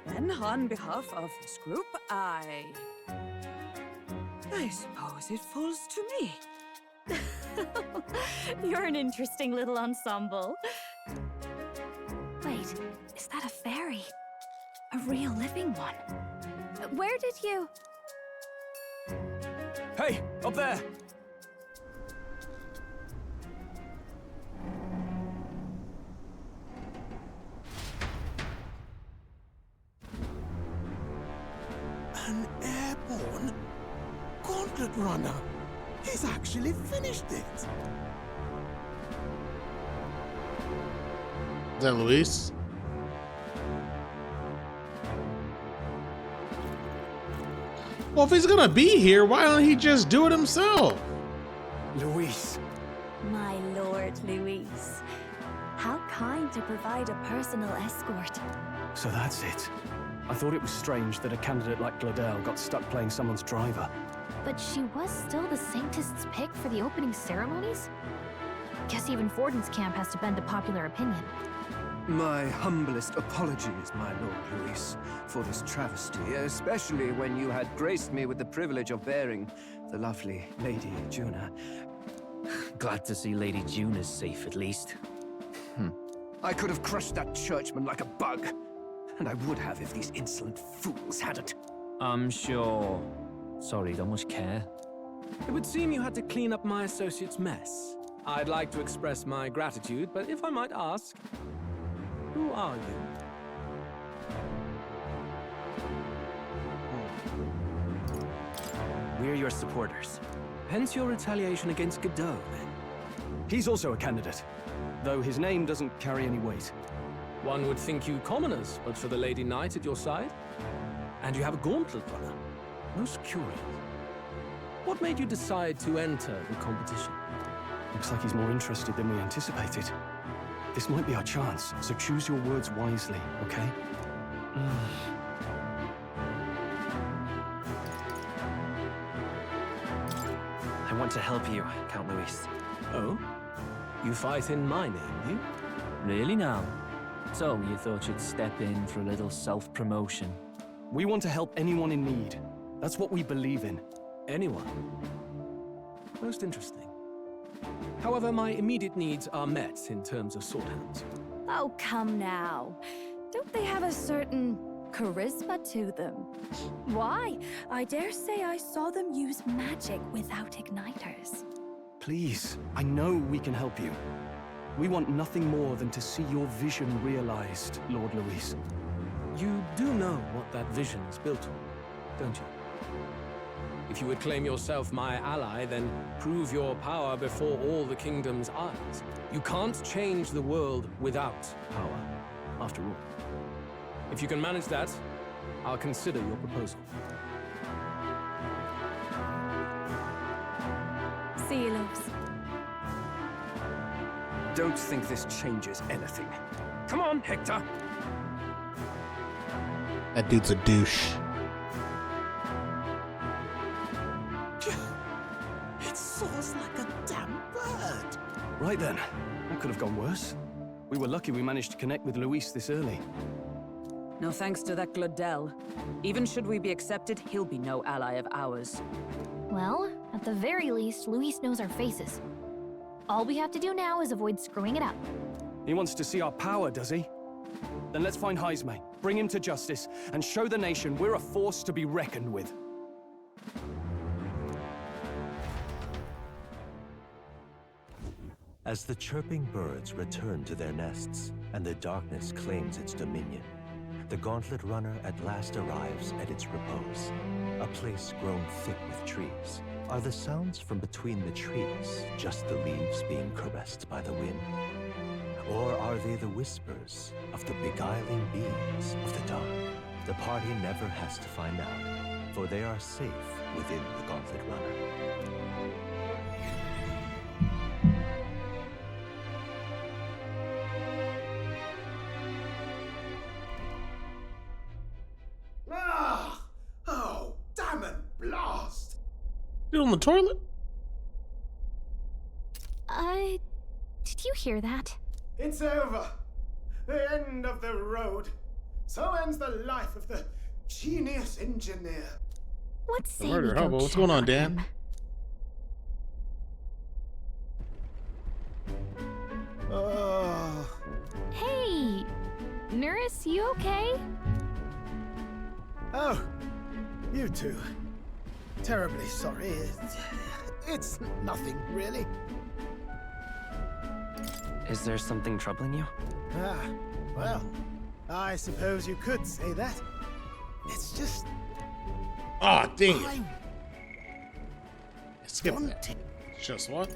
S4: then on behalf of this group, I suppose it falls to me.
S10: You're an interesting little ensemble. Wait, is that a fairy? A real living one? Where did you...
S6: Hey, up there!
S9: An airborne gauntlet runner. He's actually finished it.
S2: Is that Luis? Well, if he's gonna be here, why don't he just do it himself?
S6: Luis.
S10: My lord, Luis. How kind to provide a personal escort.
S6: So that's it. I thought it was strange that a candidate like Gladell got stuck playing someone's driver.
S1: But she was still the Saintist's pick for the opening ceremonies? Guess even Forden's camp has to bend to popular opinion.
S11: My humblest apologies, my Lord Luis, for this travesty, especially when you had graced me with the privilege of bearing the lovely Lady Juna.
S3: Glad to see Lady Juna's safe, at least.
S11: I could have crushed that churchman like a bug, and I would have if these insolent fools hadn't.
S3: I'm sure. Sorry, don't much care.
S6: It would seem you had to clean up my associate's mess. I'd like to express my gratitude, but if I might ask, who are you?
S3: We're your supporters.
S6: Hence your retaliation against Godot, then. He's also a candidate. though his name doesn't carry any weight.
S12: One would think you commoners, but for the Lady Knight at your side. And you have a gauntlet runner. Most curious. What made you decide to enter the competition?
S6: Looks like he's more interested than we anticipated. This might be our chance, so choose your words wisely, okay?
S3: I want to help you, Count Luis.
S12: Oh? You fight in my name, you?
S3: Really now? So you thought you'd step in for a little self-promotion?
S6: We want to help anyone in need. That's what we believe in.
S12: Anyone? Most interesting. However, my immediate needs are met in terms of sword hands.
S10: Oh, come now. Don't they have a certain charisma to them? Why? I dare say I saw them use magic without igniters.
S6: Please, I know we can help you. We want nothing more than to see your vision realized, Lord Luis.
S12: You do know what that vision is built on, don't you? If you would claim yourself my ally, then prove your power before all the kingdom's eyes. You can't change the world without power, after all. If you can manage that, I'll consider your proposal.
S10: See you, loves.
S11: Don't think this changes anything. Come on, Hector!
S2: That dude's a douche.
S9: It soars like a damn bird.
S6: Right then, that could have gone worse. We were lucky we managed to connect with Luis this early.
S4: No thanks to that Glodell. Even should we be accepted, he'll be no ally of ours.
S1: Well, at the very least, Luis knows our faces. All we have to do now is avoid screwing it up.
S6: He wants to see our power, does he? Then let's find Jaime, bring him to justice, and show the nation we're a force to be reckoned with.
S7: As the chirping birds return to their nests and the darkness claims its dominion, the Gauntlet Runner at last arrives at its repose, a place grown thick with trees. Are the sounds from between the trees just the leaves being caressed by the wind? Or are they the whispers of the beguiling beings of the dark? The party never has to find out, for they are safe within the Gauntlet Runner.
S9: Ah! Oh, damn it, blast!
S2: You on the toilet?
S1: Did you hear that?
S9: It's over. The end of the road. So ends the life of the genius engineer.
S1: Let's say
S2: Murder,
S1: we go
S2: huh? What's
S1: check
S2: going on,
S1: on
S2: Dan?
S1: him.
S9: Oh.
S1: Hey! Nurse, you okay?
S9: Oh, you two. Terribly sorry. It's nothing, really.
S3: Is there something troubling you?
S9: Ah, well, I suppose you could say that. It's just...
S2: Ah, dang it.
S9: I
S2: Skip that.
S9: wanted
S2: Just what?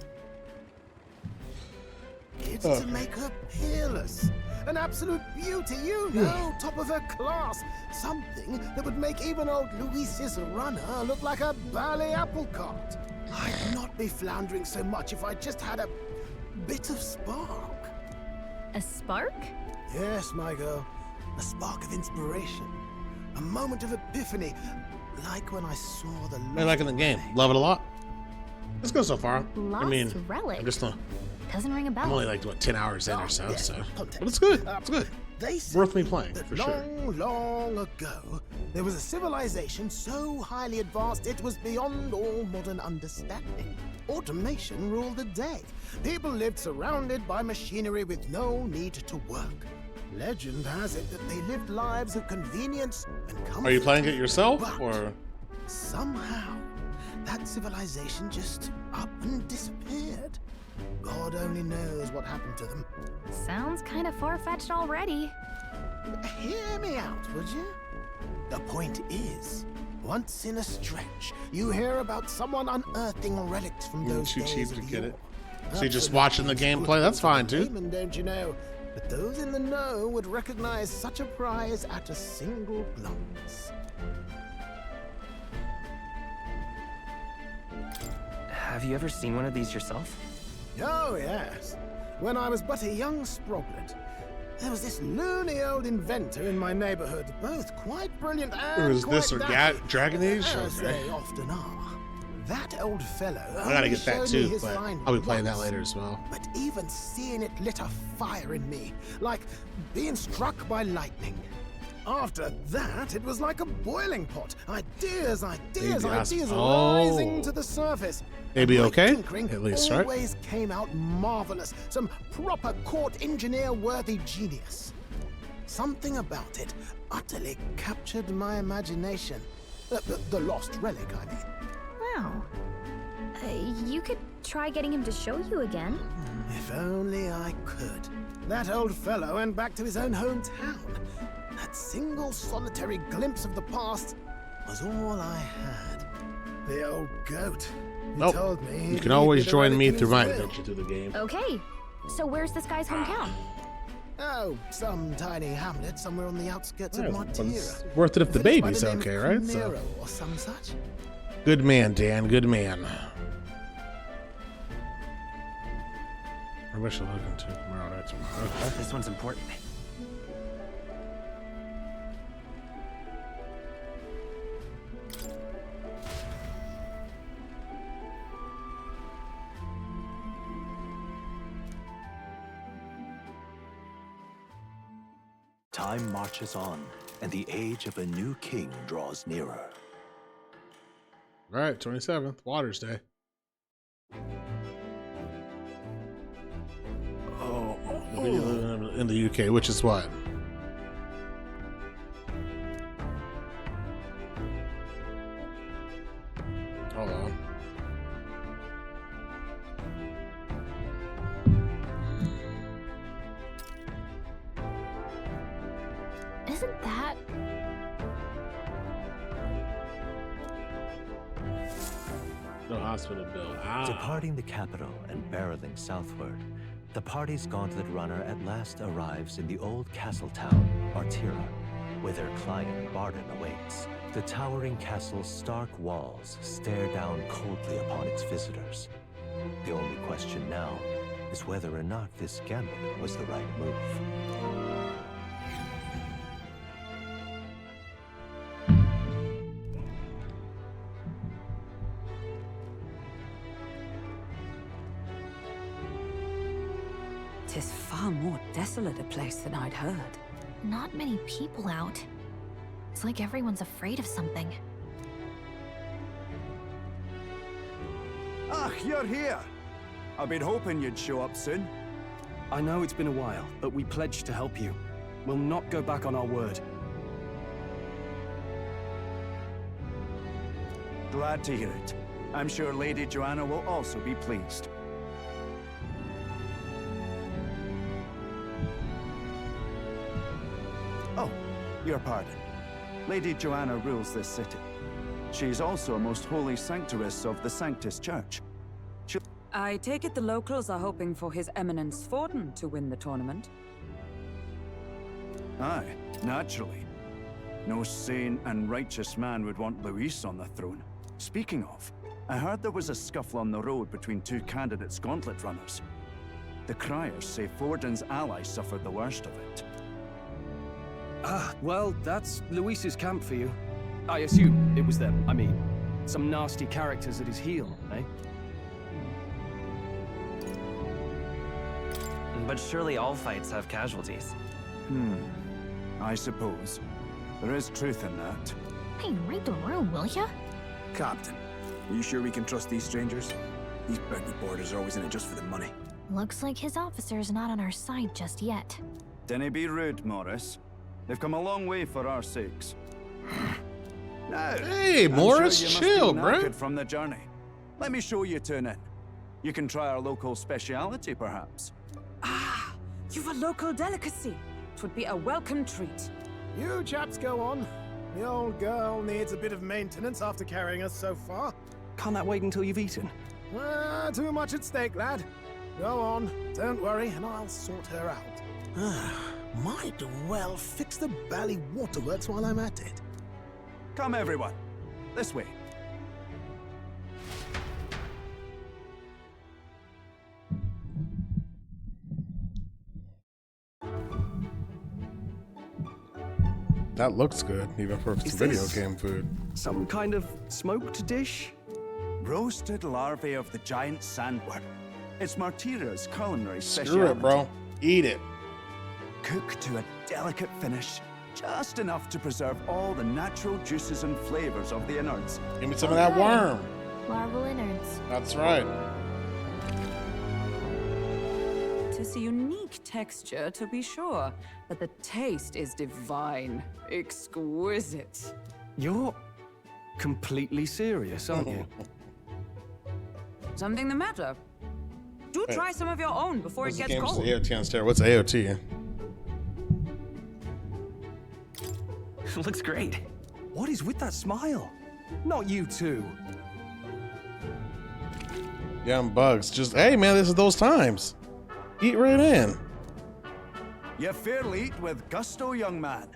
S9: it
S2: Okay.
S9: to make her peerless. An absolute beauty, you know, top of her class. Something that would make even old Luis's runner look like a bally apple cart. I'd not be floundering so much if I just had a bit of spark.
S1: A spark?
S9: Yes, my girl. A spark of inspiration. A moment of epiphany. Like when I saw the...
S2: I like in the game. Love it a lot. Let's go so far.
S1: Lost
S2: I mean,
S1: relic.
S2: I'm just
S1: Doesn't ring a bell.
S2: I'm only like what 10 hours in or so,
S9: yes,
S2: so
S9: context.
S2: but it's good. It's good.
S9: They
S2: Worth me
S9: say
S2: playing
S9: that
S2: for sure.
S9: long ago, there was a civilization so highly advanced it was beyond all modern understanding. Automation ruled the day. People lived surrounded by machinery with no need to work. Legend has it that they lived lives of convenience and comfort.
S2: Are you playing it yourself
S9: But
S2: or?
S9: somehow, that civilization just up and disappeared. God only knows what happened to them.
S1: Sounds kind of far-fetched already.
S9: Hear me out, would you? The point is, once in a stretch, you hear about someone unearthing relics from those
S2: Too
S9: days
S2: cheap
S9: of
S2: to get
S9: yore.
S2: it. So you're just watching the gameplay? That's fine, too.
S9: Don't you know? But those in the know would recognize such a prize at a single glance.
S13: Have you ever seen one of these yourself?
S9: Oh, yes. When I was but a young sproglet, there was this loony old inventor in my neighborhood, both quite brilliant and
S2: Was this or Dragon Age?
S9: as
S2: Okay.
S9: they often are. That old fellow.
S2: I gotta get that
S9: only showed me
S2: too,
S9: his
S2: but
S9: line
S2: I'll be playing that
S9: once.
S2: later as well.
S9: But even seeing it lit a fire in me, like being struck by lightning. After that, it was like a boiling pot. Ideas rising to the surface.
S2: Maybe
S9: My
S2: okay?
S9: tinkering
S2: At least, right?
S9: always came out marvelous. Some proper court engineer-worthy genius. Something about it utterly captured my imagination. The lost relic, I mean.
S1: Wow. You could try getting him to show you again.
S9: If only I could. That old fellow went back to his own hometown. That single solitary glimpse of the past was all I had. The old goat. He told me
S2: You can always join me through my adventure through the game.
S1: Okay. So where's this guy's hometown?
S9: Oh, some tiny hamlet somewhere on the outskirts of Martira.
S2: It's worth it if the
S9: Village by
S2: baby's
S9: the name
S2: okay,
S9: of
S2: right? So.
S9: Nero or some such.
S2: Good man, Dan. Good man. I wish I look into tomorrow. Right, tomorrow. Okay.
S13: This one's important.
S7: Time marches on, and the age of a new king draws nearer.
S2: All right, 27th, Waters Day. Oh, in the UK, which is what? Hold on.
S1: Isn't that...
S2: No hospital bill. Ah.
S7: Departing the capital and barreling southward, the party's gauntlet runner at last arrives in the old castle town, Martira, where their client Barden awaits. The towering castle's stark walls stare down coldly upon its visitors. The only question now is whether or not this gambit was the right move.
S4: Tis far more desolate a place than I'd heard.
S1: Not many people out. It's like everyone's afraid of something.
S11: Ah, you're here. I've been hoping you'd show up soon.
S6: I know it's been a while, but we pledged to help you. We'll not go back on our word.
S11: Glad to hear it. I'm sure Lady Joanna will also be pleased. Oh, your pardon. Lady Joanna rules this city. She's also a most holy sanctuaress of the Sanctus Church.
S4: I take it the locals are hoping for His Eminence Forden to win the tournament.
S11: Aye, naturally. No sane and righteous man would want Luis on the throne. Speaking of, I heard there was a scuffle on the road between two candidates gauntlet runners. The criers say Forden's ally suffered the worst of it.
S6: Ah, well, that's Luis's camp for you. I assume it was them. I mean, some nasty characters at his heel, eh?
S13: But surely all fights have casualties.
S11: I suppose. There is truth in that.
S1: Hey, read the room, will ya?
S14: Captain, are you sure we can trust these strangers? These bounty boarders are always in it just for the money.
S1: Looks like his officer's not on our side just yet.
S11: Dinna be rude, Morris. They've come a long way for our sakes. Now,
S2: Hey,
S11: I'm
S2: Morris,
S11: sure you
S2: chill,
S11: must be
S2: bro.
S11: knackered from the journey. Let me show you two in. You can try our local speciality, perhaps.
S4: Ah, you've a local delicacy. It would be a welcome treat.
S9: You chaps go on. The old girl needs a bit of maintenance after carrying us so far.
S6: Can't that wait until you've eaten?
S9: Too much at stake, lad. Go on, don't worry, and I'll sort her out. Might well fix the Bally Waterworks while I'm at it.
S11: Come, everyone. This way.
S2: That looks good, even for some video game food.
S6: Some kind of smoked dish?
S11: Roasted larvae of the giant sandworm. It's Martira's culinary specialty.
S2: Screw it, bro. Eat it.
S11: Cooked to a delicate finish, just enough to preserve all the natural juices and flavors of the innards.
S2: Give me some of that worm.
S1: Larval innards.
S2: That's right.
S4: It's a unique texture, to be sure, but the taste is divine. Exquisite.
S6: You're completely serious, aren't you?
S4: Something the matter? Do try some of your own before it gets cold.
S2: AOT on steroids. What's AOT?
S13: Looks great.
S6: What is with that smile? Not you two.
S2: Young bugs. Just, hey, man, this is those times. Eat right in.
S11: You fairly eat with gusto, young man.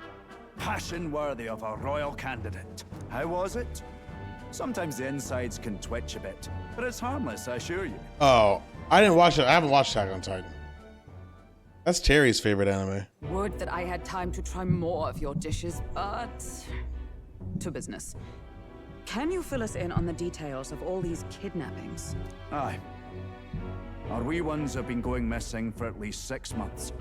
S11: Passion worthy of a royal candidate. How was it? Sometimes the insides can twitch a bit, but it's harmless, I assure you.
S2: Oh, I didn't watch it. I haven't watched Attack on Titan. That's Terry's favorite anime.
S4: Would that I had time to try more of your dishes, but to business. Can you fill us in on the details of all these kidnappings?
S11: Aye. Our wee ones have been going missing for at least 6 months.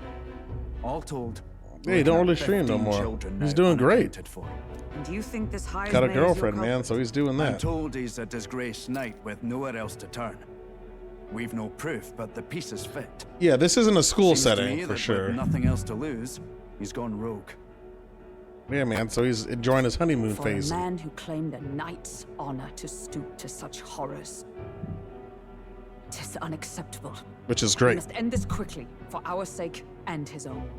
S11: All told,
S2: Hey, don't really stream no more. He's doing great.
S4: And do you think this high
S2: Got a girlfriend, man, so he's doing
S11: I'm
S2: that.
S11: told he's a disgraced knight with nowhere else to turn. We've no proof, but the pieces fit.
S2: Yeah, this isn't a school
S11: Seems to
S2: setting
S11: me
S2: for
S11: that
S2: sure.
S11: With nothing else to lose, he's gone rogue.
S2: Yeah, man, so he's enjoying his honeymoon
S4: For
S2: phase.
S4: a man who claimed a knight's honor to stoop to such horrors. 'Tis unacceptable.
S2: Which is
S4: We
S2: great.
S4: must end this quickly, for our sake and his own.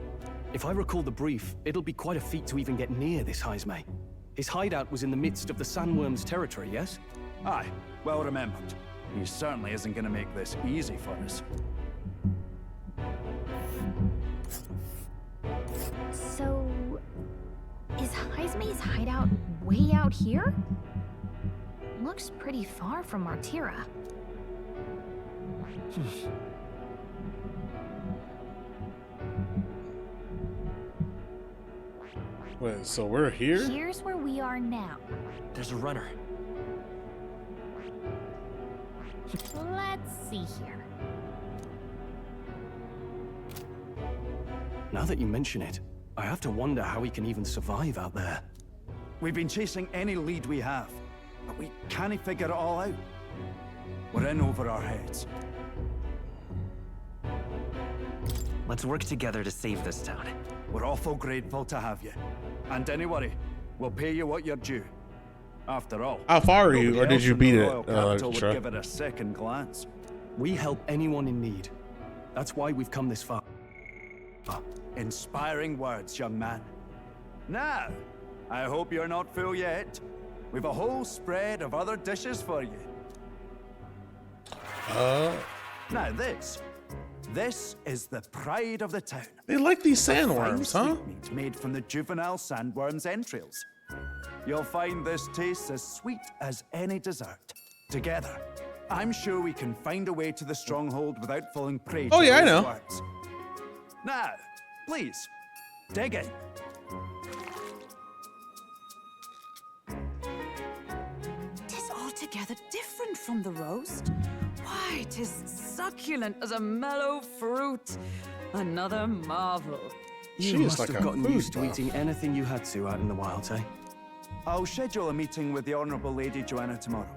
S6: If I recall the brief, it'll be quite a feat to even get near this Heisme. His hideout was in the midst of the Sandworm's territory, yes?
S11: Aye, well remembered. He certainly isn't going to make this easy for us.
S1: So, is Heisme's hideout way out here? Looks pretty far from Martira.
S2: Wait, so we're here?
S1: Here's where we are now.
S13: There's a runner.
S1: Let's see here.
S6: Now that you mention it, I have to wonder how he can even survive out there.
S11: We've been chasing any lead we have, but we can't figure it all out. We're in over our heads.
S13: Let's work together to save this town.
S11: We're awful grateful to have you. And don't worry, we'll pay you what you're due. After all,
S2: How far are you,
S11: nobody
S2: or did
S11: else
S2: you
S11: in
S2: beat
S11: the
S2: it,
S11: royal capital would
S2: Shra?
S11: give it a second glance.
S6: We help anyone in need. That's why we've come this far.
S11: Inspiring words, young man. Now, I hope you're not full yet. We've a whole spread of other dishes for you. Now this is the pride of the town.
S2: They like these
S11: A fine
S2: sandworms, huh?
S11: sweetmeat made from the juvenile sandworm's entrails. You'll find this tastes as sweet as any dessert. Together, I'm sure we can find a way to the stronghold without falling prey to
S2: Oh, yeah, I
S11: those
S2: know.
S11: words. Now, please, dig in.
S4: Tis altogether different from the roast. Why, 'tis succulent as a mellow fruit. Another marvel.
S6: You must have gotten used to eating anything you had to out in the wilds, eh?
S11: I'll schedule a meeting with the Honourable Lady Joanna tomorrow.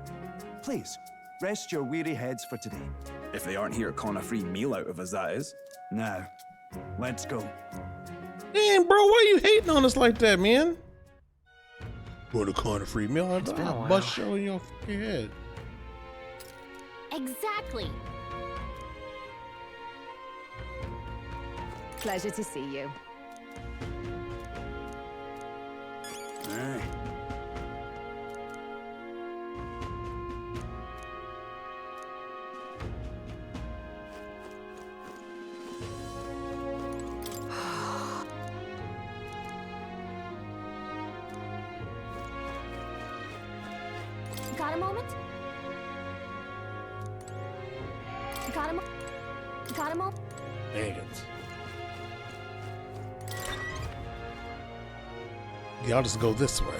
S11: Please, rest your weary heads for today.
S14: If they aren't here calling a free meal out of us, that is.
S11: Now, let's go.
S2: Damn, bro, why are you hating on us like that, man? Want a corner free meal? I'll
S13: been a while.
S2: bust you in your fucking head.
S1: Exactly.
S4: Pleasure to see you.
S11: Aye.
S1: Got a moment? Got a moment? Got a moment?
S2: Dang it. Yeah, I'll just go this way.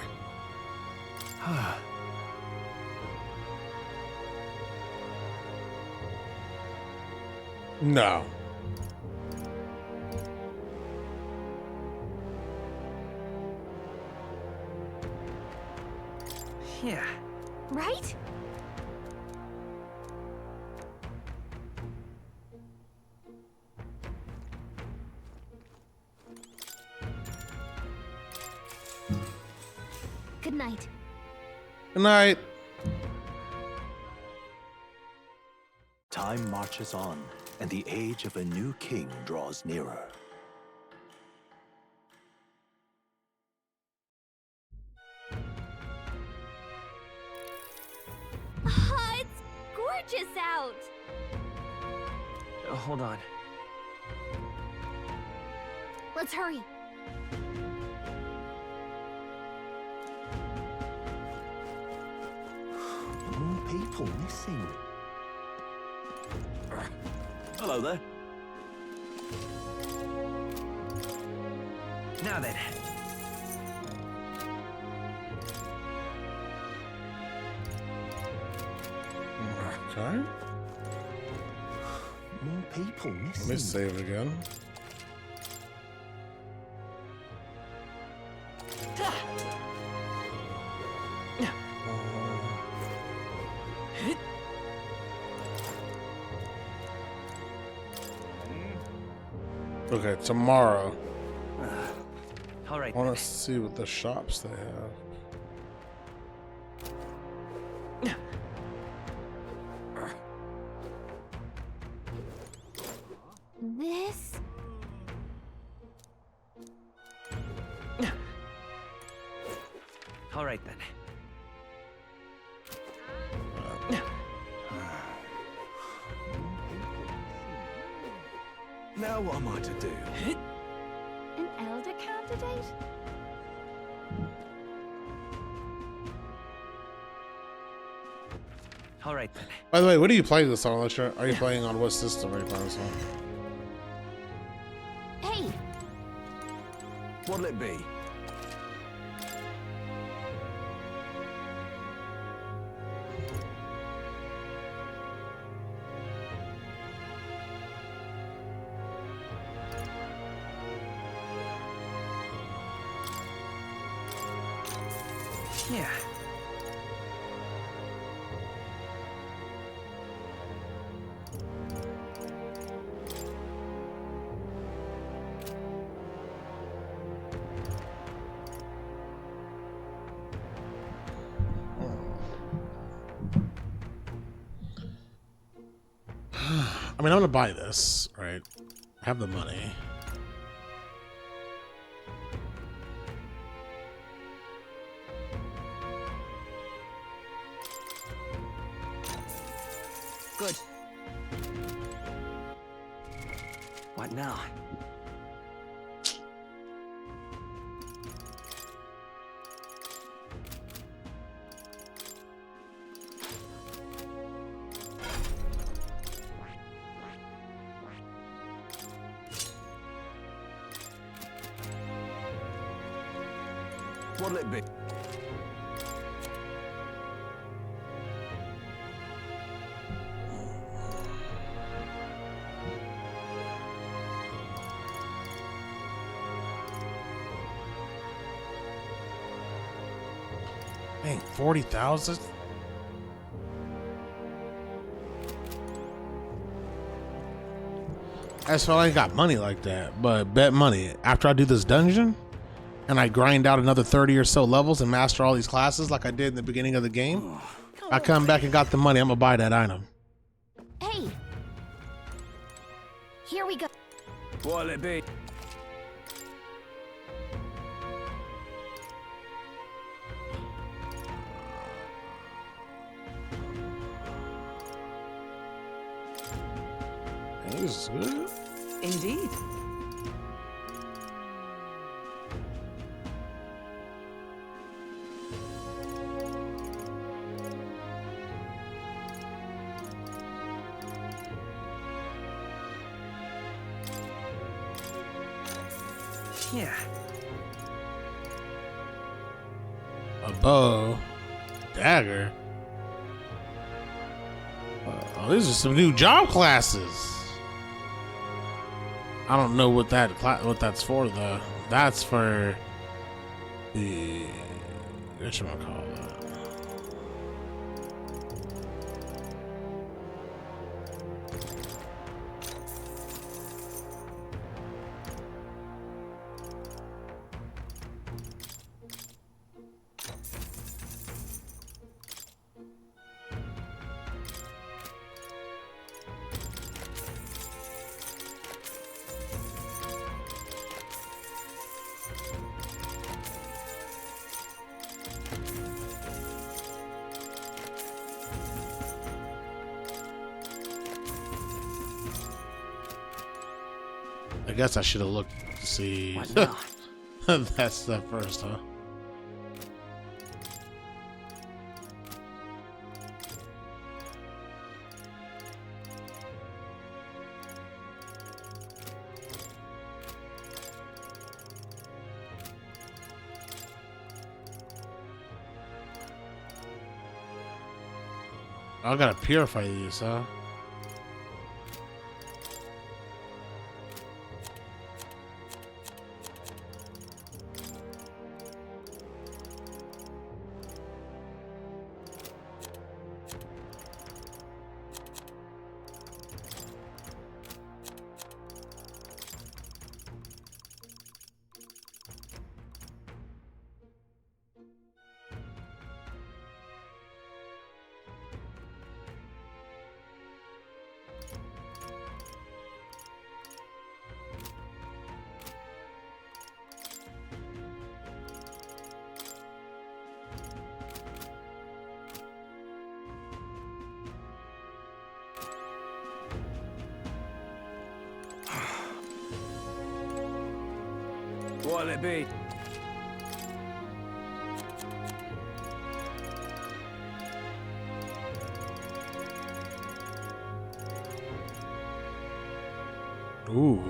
S2: No.
S13: Yeah.
S1: Right? Good night.
S2: Good night.
S7: Time marches on, and the age of a new king draws nearer.
S1: It's gorgeous out.
S13: Hold on.
S1: Let's hurry.
S7: More people missing. Hello there.
S13: Now then.
S2: Okay.
S7: More people missing.
S2: Let me save again. Okay, tomorrow.
S13: All right.
S2: I want to see what the shops they have.
S1: This?
S13: All right then.
S6: Now what am I to do?
S10: An elder candidate?
S13: All right then.
S2: By the way, what are you playing this on? Are you playing on what system are you playing this on?
S1: Hey,
S11: What'll it be?
S13: Yeah.
S2: I mean, I'm gonna buy this, right? I have the money.
S13: Good. What now?
S11: What'll it be?
S2: Dang, 40,000? I just felt like I got money like that, but bet money. After I do this dungeon, and I grind out another 30 or so levels and master all these classes like I did in the beginning of the game, I come back and got the money, I'm gonna buy that item.
S1: hey. Here we go.
S11: What'll it be?
S2: This is good.
S4: Indeed.
S13: Yeah.
S2: A bow. Dagger. Oh, these are some new job classes. I don't know what that's for though. That's for the whatchamacallit. I guess I should have looked to see that stuff first, huh? I gotta purify these, huh?
S11: What'll it be?
S2: Ooh.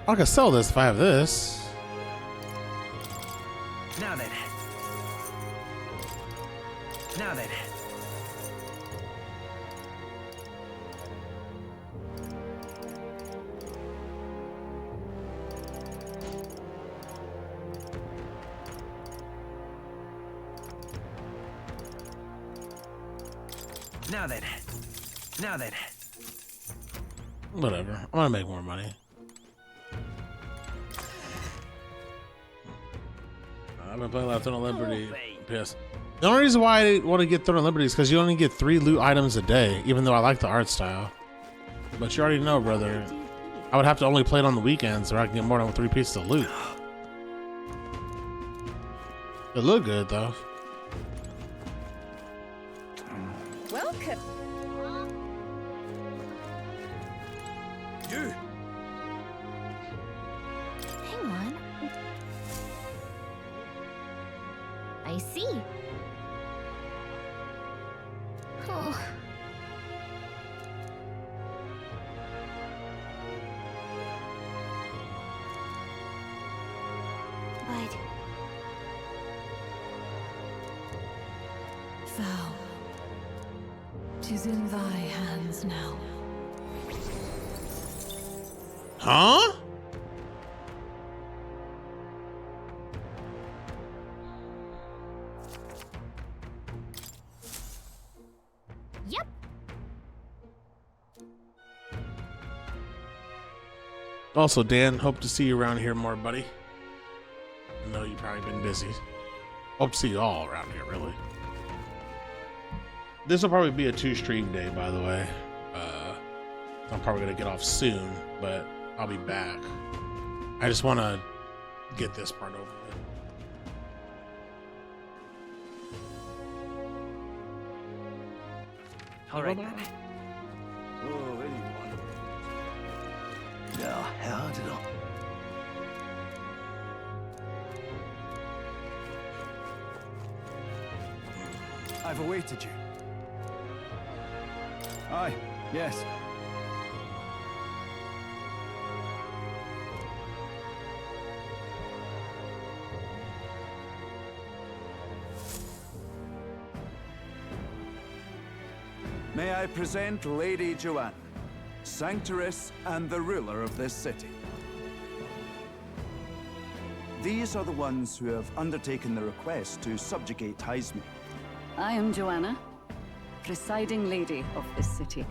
S2: I can sell this if I have this.
S13: Now then. Now then. Now then. Now then.
S2: Whatever. I want to make more money. I've been playing a lot of Throne of Liberty. Yes. The only reason why I want to get Throne of Liberty is because you only get 3 loot items a day, even though I like the art style. But you already know, brother. I would have to only play it on the weekends, or I can get more than 3 pieces of loot. It look good though.
S10: Welcome.
S11: You.
S1: Hang on. I see. Oh. But
S4: Thou, 'tis in thy hands now.
S2: Huh?
S1: yep.
S2: Also, Dan, hope to see you around here more, buddy. I know you've probably been busy. Hope to see you all around here, really. This will probably be a 2-stream day, by the way. I'm probably gonna get off soon, but I'll be back. I just want to get this part over with.
S13: All right then.
S11: Oh, anyone.
S7: Ja, hör det då.
S11: I've awaited you. Aye, yes. May I present Lady Joanna, Sanctoress and the ruler of this city. These are the ones who have undertaken the request to subjugate Heisme.
S4: I am Joanna, presiding lady of this city.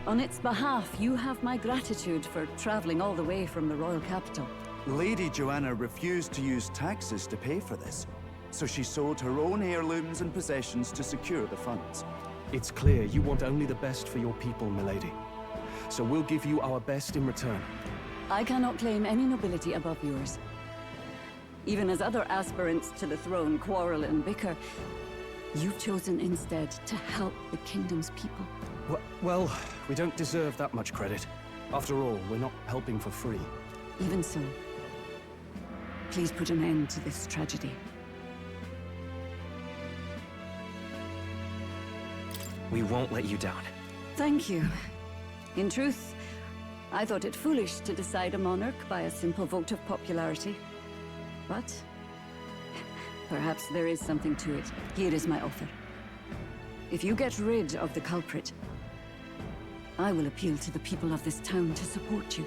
S4: On its behalf, you have my gratitude for traveling all the way from the royal capital.
S11: Lady Joanna refused to use taxes to pay for this, so she sold her own heirlooms and possessions to secure the funds.
S6: It's clear you want only the best for your people, milady. So we'll give you our best in return.
S4: I cannot claim any nobility above yours. Even as other aspirants to the throne quarrel and bicker, you've chosen instead to help the kingdom's people.
S6: Well, we don't deserve that much credit. After all, we're not helping for free.
S4: Even so, please put an end to this tragedy.
S13: We won't let you down.
S4: Thank you. In truth, I thought it foolish to decide a monarch by a simple vote of popularity. But perhaps there is something to it. Here is my offer. If you get rid of the culprit, I will appeal to the people of this town to support you.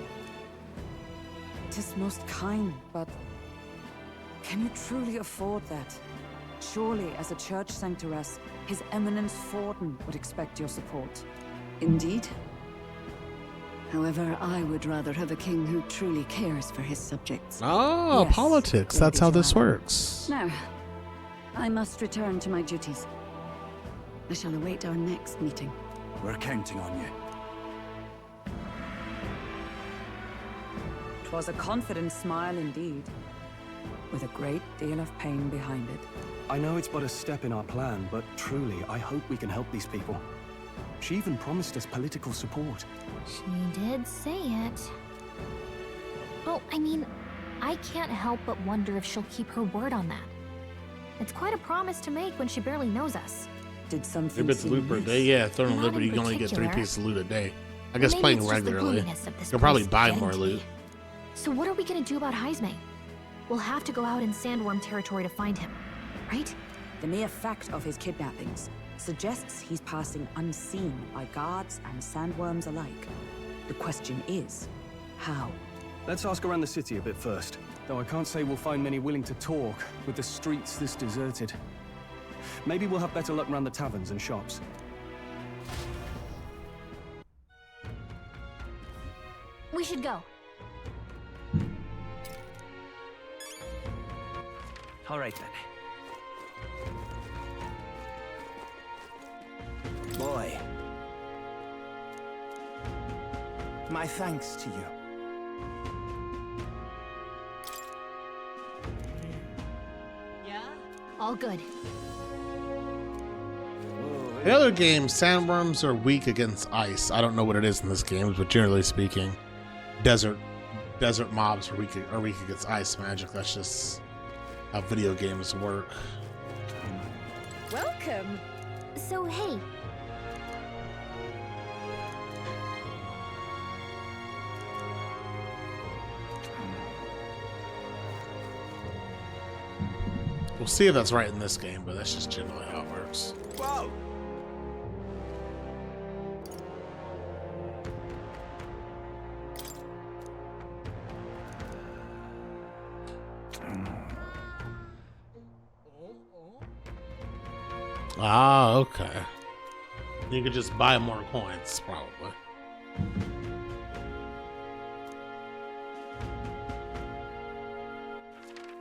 S15: It is most kind, but can you truly afford that? Surely, as a church sanctoress, His Eminence Forden would expect your support.
S4: Indeed. However, I would rather have a king who truly cares for his subjects.
S2: Oh,
S4: Yes,
S2: politics. That's how this works.
S4: Now, I must return to my duties. I shall await our next meeting.
S11: We're counting on you.
S15: 'Twas a confident smile indeed, with a great deal of pain behind it.
S6: I know it's but a step in our plan, but truly, I hope we can help these people. She even promised us political support.
S1: She did say it. Well, I mean, I can't help but wonder if she'll keep her word on that. It's quite a promise to make when she barely knows us.
S15: Did
S2: 3
S15: something
S2: bits of loot per day. Yeah, Throne of
S1: Not in
S2: Liberty, you only get 3
S1: particular.
S2: pieces of loot a day. I guess
S1: Maybe
S2: playing
S1: it's just the
S2: regularly.
S1: gloominess of this
S2: You'll probably
S1: place
S2: buy
S1: getting
S2: more
S1: to
S2: loot.
S1: me. So what are we gonna do about Heisme? We'll have to go out in Sandworm territory to find him, right?
S15: The mere fact of his kidnappings suggests he's passing unseen by guards and sandworms alike. The question is, how?
S6: Let's ask around the city a bit first. Though I can't say we'll find many willing to talk with the streets this deserted. Maybe we'll have better luck around the taverns and shops.
S1: We should go.
S13: All right then.
S14: Boy. My thanks to you.
S1: All good.
S2: In other games, sandworms are weak against ice. I don't know what it is in this game, but generally speaking, desert mobs are weak against ice magic. That's just how video games work.
S10: Welcome.
S1: So, hey.
S2: We'll see if that's right in this game, but that's just generally how it works.
S14: Whoa!
S2: Ah, okay. You could just buy more coins, probably.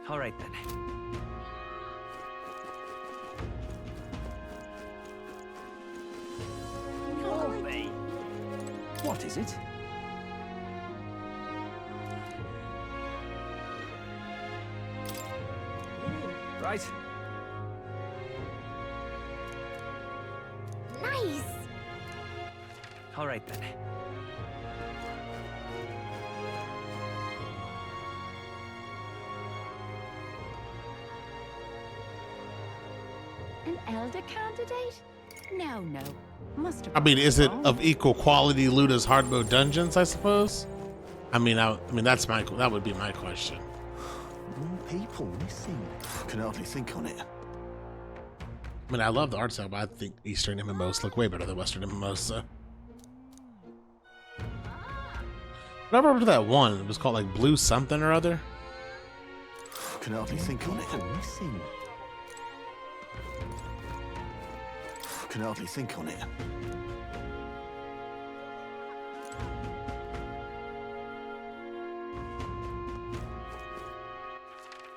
S13: All right then.
S6: What is it?
S13: Right.
S1: Nice.
S13: All right then.
S10: An elder candidate? No. Must have
S2: I mean, is it
S10: wrong.
S2: of equal quality loot as hard mode dungeons? I suppose. I mean, that would be my question.
S14: More people missing. Can hardly think on it.
S2: I mean, I love the art style, but I think Eastern MMOs look way better than Western MMOs, so. I remember that one. It was called like Blue something or other.
S6: Can hardly think on it.
S7: Missing.
S6: Can hardly think on it.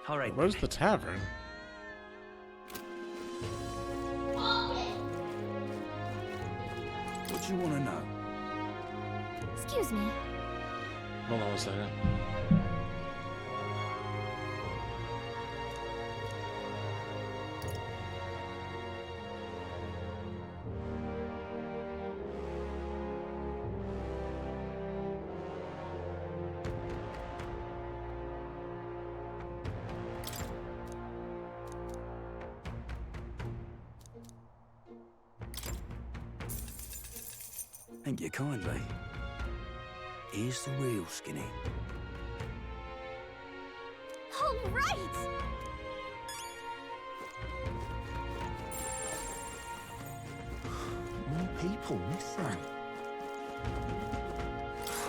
S13: All right.
S2: Where's the tavern?
S14: What do you want to know?
S1: Excuse me.
S2: Hold on 1 second.
S14: Thank you kindly. Here's the real skinny.
S1: All right!
S6: More people missing.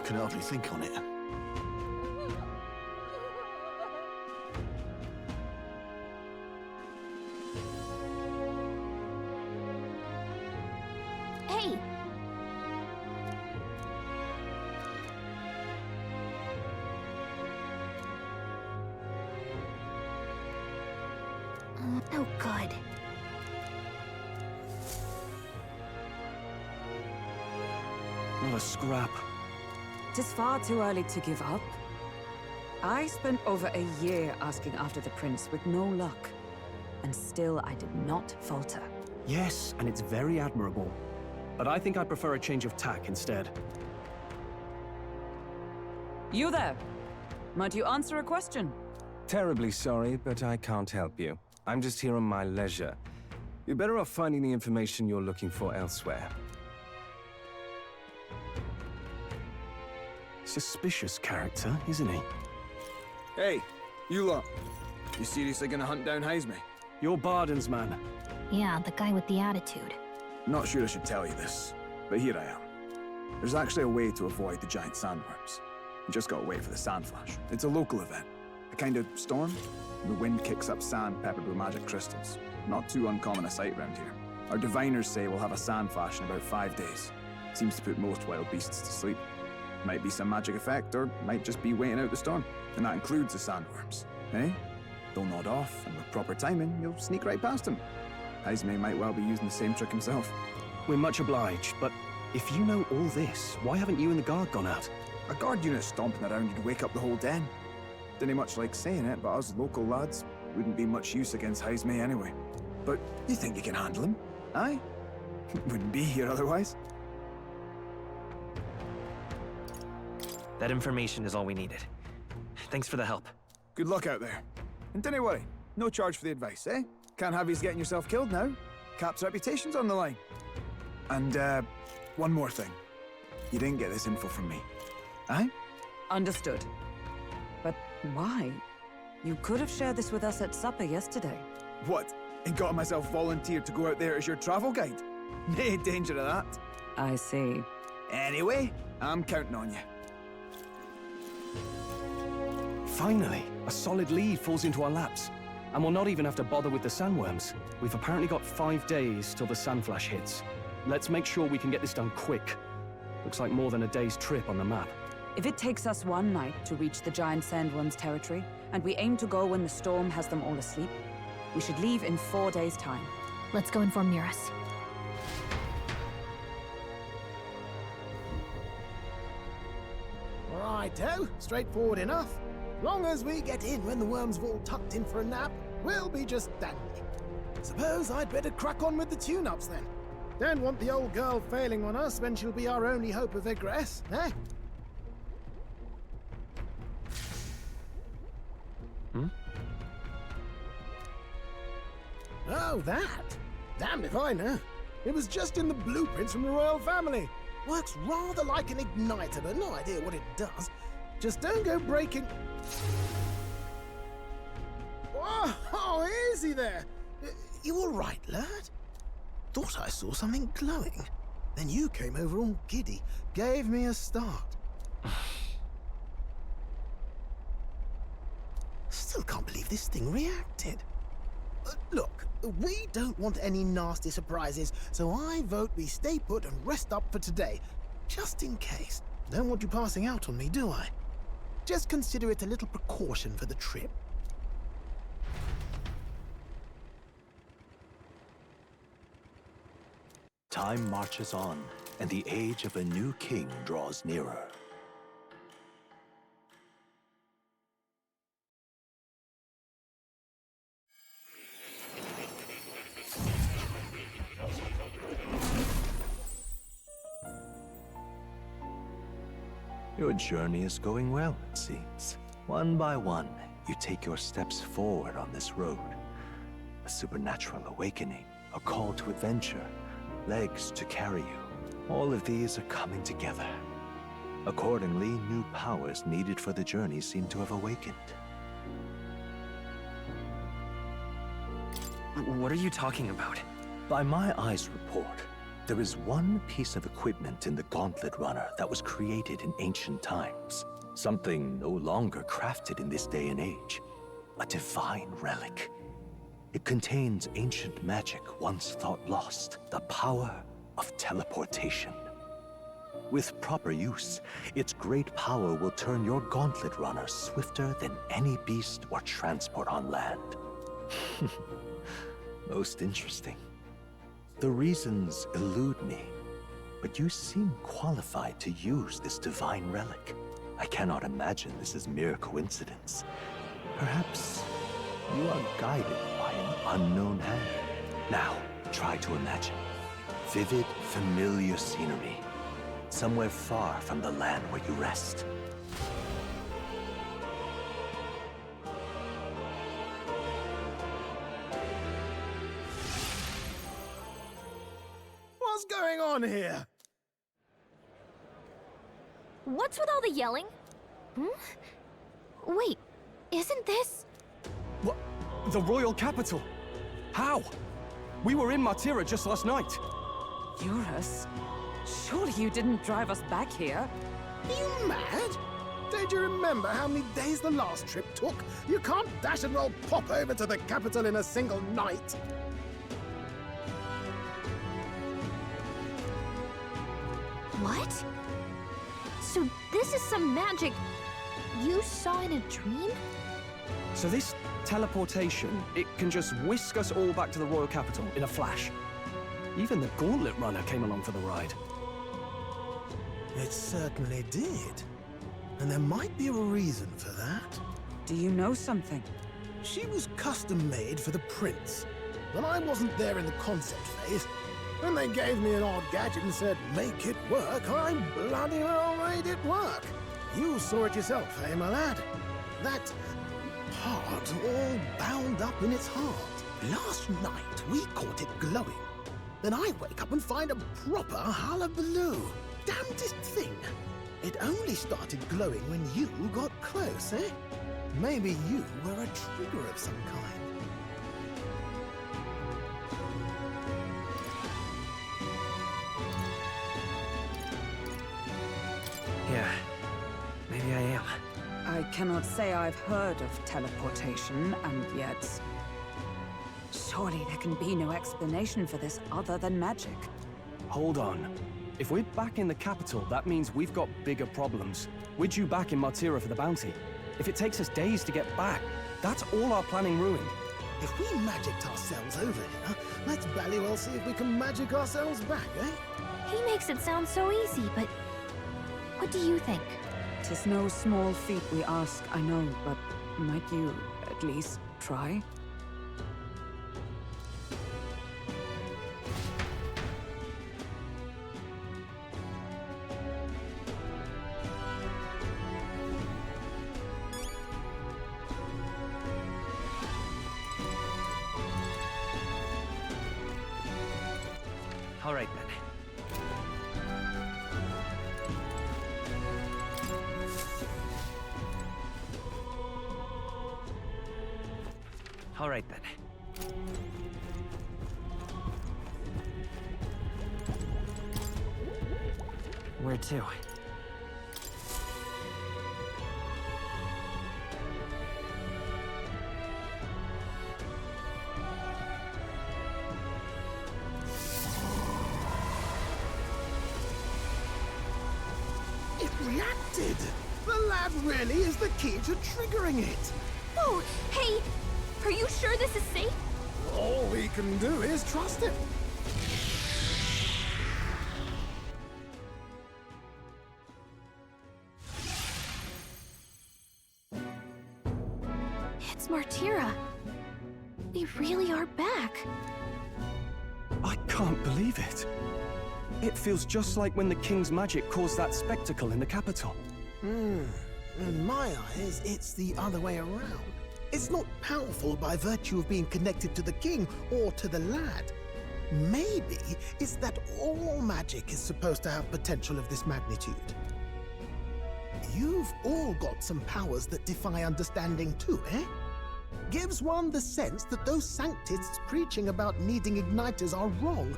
S6: Can hardly think on it.
S1: Hey! No good.
S6: Not a scrap.
S15: It is far too early to give up. I spent over a year asking after the prince with no luck. And still I did not falter.
S6: Yes, and it's very admirable. But I think I'd prefer a change of tack instead.
S15: You there! Might you answer a question?
S16: Terribly sorry, but I can't help you. I'm just here on my leisure. You're better off finding the information you're looking for elsewhere.
S6: Suspicious character, isn't he?
S14: Hey, you lot. You seriously gonna hunt down Heisme?
S6: You're Barden's man.
S1: Yeah, the guy with the attitude.
S14: Not sure I should tell you this, but here I am. There's actually a way to avoid the giant sandworms. You just gotta wait for the sand flash. It's a local event. A kind of storm. The wind kicks up sand peppered with magic crystals. Not too uncommon a sight round here. Our diviners say we'll have a sand flash in about 5 days. Seems to put most wild beasts to sleep. Might be some magic effect, or might just be waiting out the storm. And that includes the sandworms. Eh? They'll nod off, and with proper timing, you'll sneak right past them. Heisme might well be using the same trick himself.
S6: We're much obliged, but if you know all this, why haven't you and the guard gone out?
S14: A guard unit stomping around would wake up the whole den. Didn't much like saying it, but us local lads wouldn't be much use against Heisme anyway. But you think you can handle him? Aye? Wouldn't be here otherwise.
S13: That information is all we needed. Thanks for the help.
S14: Good luck out there. And don't worry, no charge for the advice, eh? Can't have you getting yourself killed now. Cap's reputation's on the line. And, one more thing. You didn't get this info from me. Aye?
S15: Understood. But why? You could have shared this with us at supper yesterday.
S14: What? And got myself volunteered to go out there as your travel guide? Nay danger of that.
S15: I see.
S14: Anyway, I'm counting on you.
S6: Finally, a solid lead falls into our laps. And we'll not even have to bother with the sandworms. We've apparently got 5 days till the sandflash hits. Let's make sure we can get this done quick. Looks like more than a day's trip on the map.
S15: If it takes us one night to reach the giant sandworms' territory, and we aim to go when the storm has them all asleep, we should leave in 4 days' time.
S1: Let's go inform Miras.
S9: Righto, straightforward enough. Long as we get in when the worms have all tucked in for a nap, we'll be just dandy. Suppose I'd better crack on with the tune-ups then. Don't want the old girl failing on us when she'll be our only hope of egress, eh? Oh, that? Damned if I know. It was just in the blueprints from the royal family. Works rather like an igniter, but no idea what it does. Just don't go breaking... Oh, easy there. You all right, lad? thought I saw something glowing. Then you came over all giddy, gave me a start. Still can't believe this thing reacted. Look, we don't want any nasty surprises, so I vote we stay put and rest up for today. Just in case. Don't want you passing out on me, do I? Just consider it a little precaution for the trip.
S7: Time marches on, and the age of a new king draws nearer. Your journey is going well, it seems. One by one, you take your steps forward on this road. A supernatural awakening, a call to adventure, legs to carry you. All of these are coming together. Accordingly, new powers needed for the journey seem to have awakened.
S13: What are you talking about?
S7: By my eyes report, there is one piece of equipment in the Gauntlet Runner that was created in ancient times. Something no longer crafted in this day and age. A divine relic. It contains ancient magic once thought lost. The power of teleportation. With proper use, its great power will turn your Gauntlet Runner swifter than any beast or transport on land. Most interesting. The reasons elude me, but you seem qualified to use this divine relic. I cannot imagine this is mere coincidence. Perhaps you are guided by an unknown hand. Now, try to imagine. Vivid, familiar scenery. Somewhere far from the land where you rest.
S9: What's going on here?
S1: What's with all the yelling? Wait, isn't this...
S6: What? The royal capital? How? We were in Martira just last night.
S15: Eurus? Surely you didn't drive us back here?
S9: Are you mad? Don't you remember how many days the last trip took? You can't dash and roll pop over to the capital in a single night.
S1: What? So this is some magic you saw in a dream?
S6: So this teleportation, it can just whisk us all back to the royal capital in a flash. Even the Gauntlet Runner came along for the ride.
S9: It certainly did. And there might be a reason for that.
S15: Do you know something?
S9: She was custom-made for the prince. When I wasn't there in the concept phase, when they gave me an odd gadget and said, make it work, I bloody well made it work. You saw it yourself, eh, my lad? That part all bound up in its heart. Last night, we caught it glowing. Then I wake up and find a proper hullabaloo. Damnedest thing. It only started glowing when you got close, eh? Maybe you were a trigger of some kind.
S13: Yeah, maybe I am.
S15: I cannot say I've heard of teleportation, and yet... Surely there can be no explanation for this other than magic.
S6: Hold on. If we're back in the capital, that means we've got bigger problems. We're due back in Martira for the bounty. If it takes us days to get back, that's all our planning ruined.
S9: If we magicked ourselves over here, let's bally well see if we can magic ourselves back, eh?
S1: He makes it sound so easy, but... What do you think?
S15: 'Tis no small feat we ask, I know, but might you at least try?
S13: All right, then. All right, then. Where to?
S9: It reacted! The lad really is the key to triggering it!
S1: Whoa! Hey! Are you sure this is safe?
S9: All we can do is trust him.
S1: It's Martira. They really are back.
S6: I can't believe it. It feels just like when the king's magic caused that spectacle in the capital.
S9: In my eyes, it's the other way around. It's not powerful by virtue of being connected to the king or to the lad. Maybe it's that all magic is supposed to have potential of this magnitude. You've all got some powers that defy understanding too, eh? Gives one the sense that those sanctists preaching about needing igniters are wrong,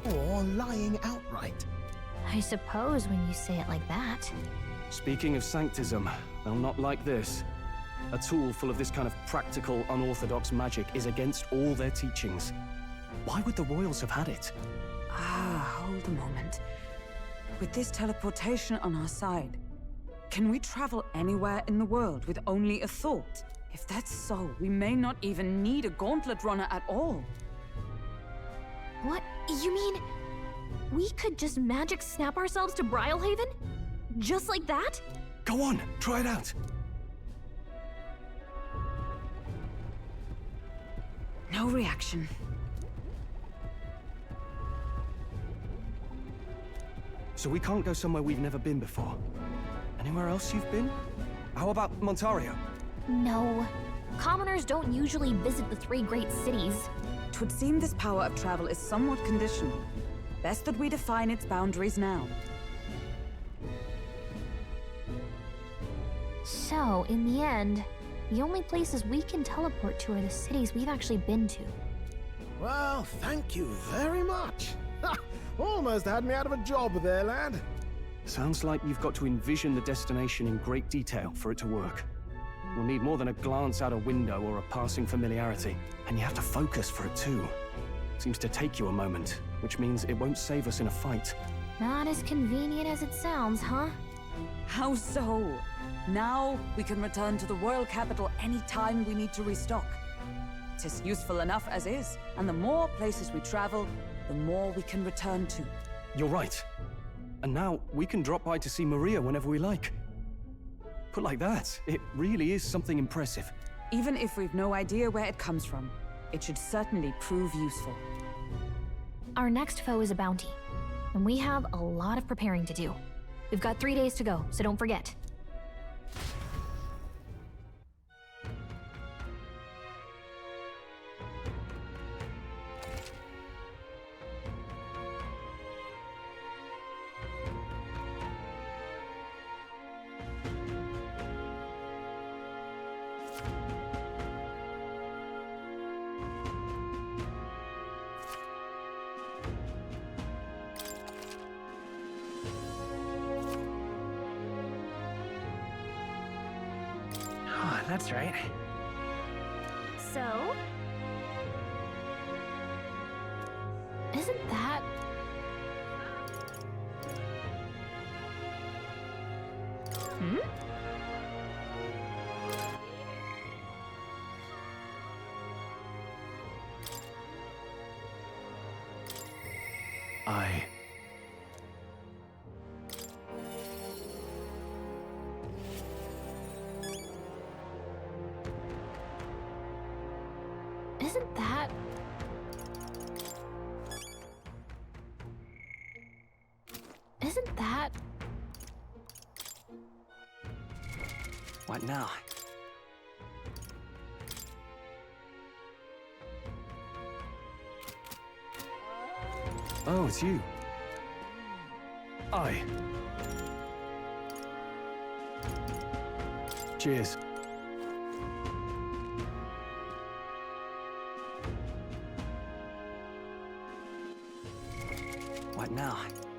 S9: or lying outright.
S1: I suppose when you say it like that.
S6: Speaking of sanctism, they'll not like this. A tool full of this kind of practical, unorthodox magic is against all their teachings. Why would the royals have had it?
S15: Hold a moment. With this teleportation on our side, can we travel anywhere in the world with only a thought? If that's so, we may not even need a gauntlet runner at all.
S1: What? You mean we could just magic snap ourselves to Brylehaven? Just like that?
S6: Go on, try it out.
S15: No reaction.
S6: So we can't go somewhere we've never been before. Anywhere else you've been? How about Montario?
S1: No. Commoners don't usually visit the three great cities.
S15: 'Twould seem this power of travel is somewhat conditional. Best that we define its boundaries now.
S1: So, in the end, the only places we can teleport to are the cities we've actually been to.
S9: Well, thank you very much. Ha! Almost had me out of a job there, lad.
S6: Sounds like you've got to envision the destination in great detail for it to work. We'll need more than a glance out a window or a passing familiarity, and you have to focus for it too. Seems to take you a moment, which means it won't save us in a fight.
S1: Not as convenient as it sounds, huh?
S15: How so? Now we can return to the royal capital any time we need to restock. Tis useful enough as is, and the more places we travel, the more we can return to.
S6: You're right. And now we can drop by to see Maria whenever we like. Put like that, it really is something impressive.
S15: Even if we've no idea where it comes from, it should certainly prove useful.
S1: Our next foe is a bounty, and we have a lot of preparing to do. We've got 3 days to go, so don't forget.
S13: That's right.
S1: So? Isn't that... Isn't that... Isn't that...
S13: What now?
S6: Oh, it's you. Aye. Cheers.
S3: What now?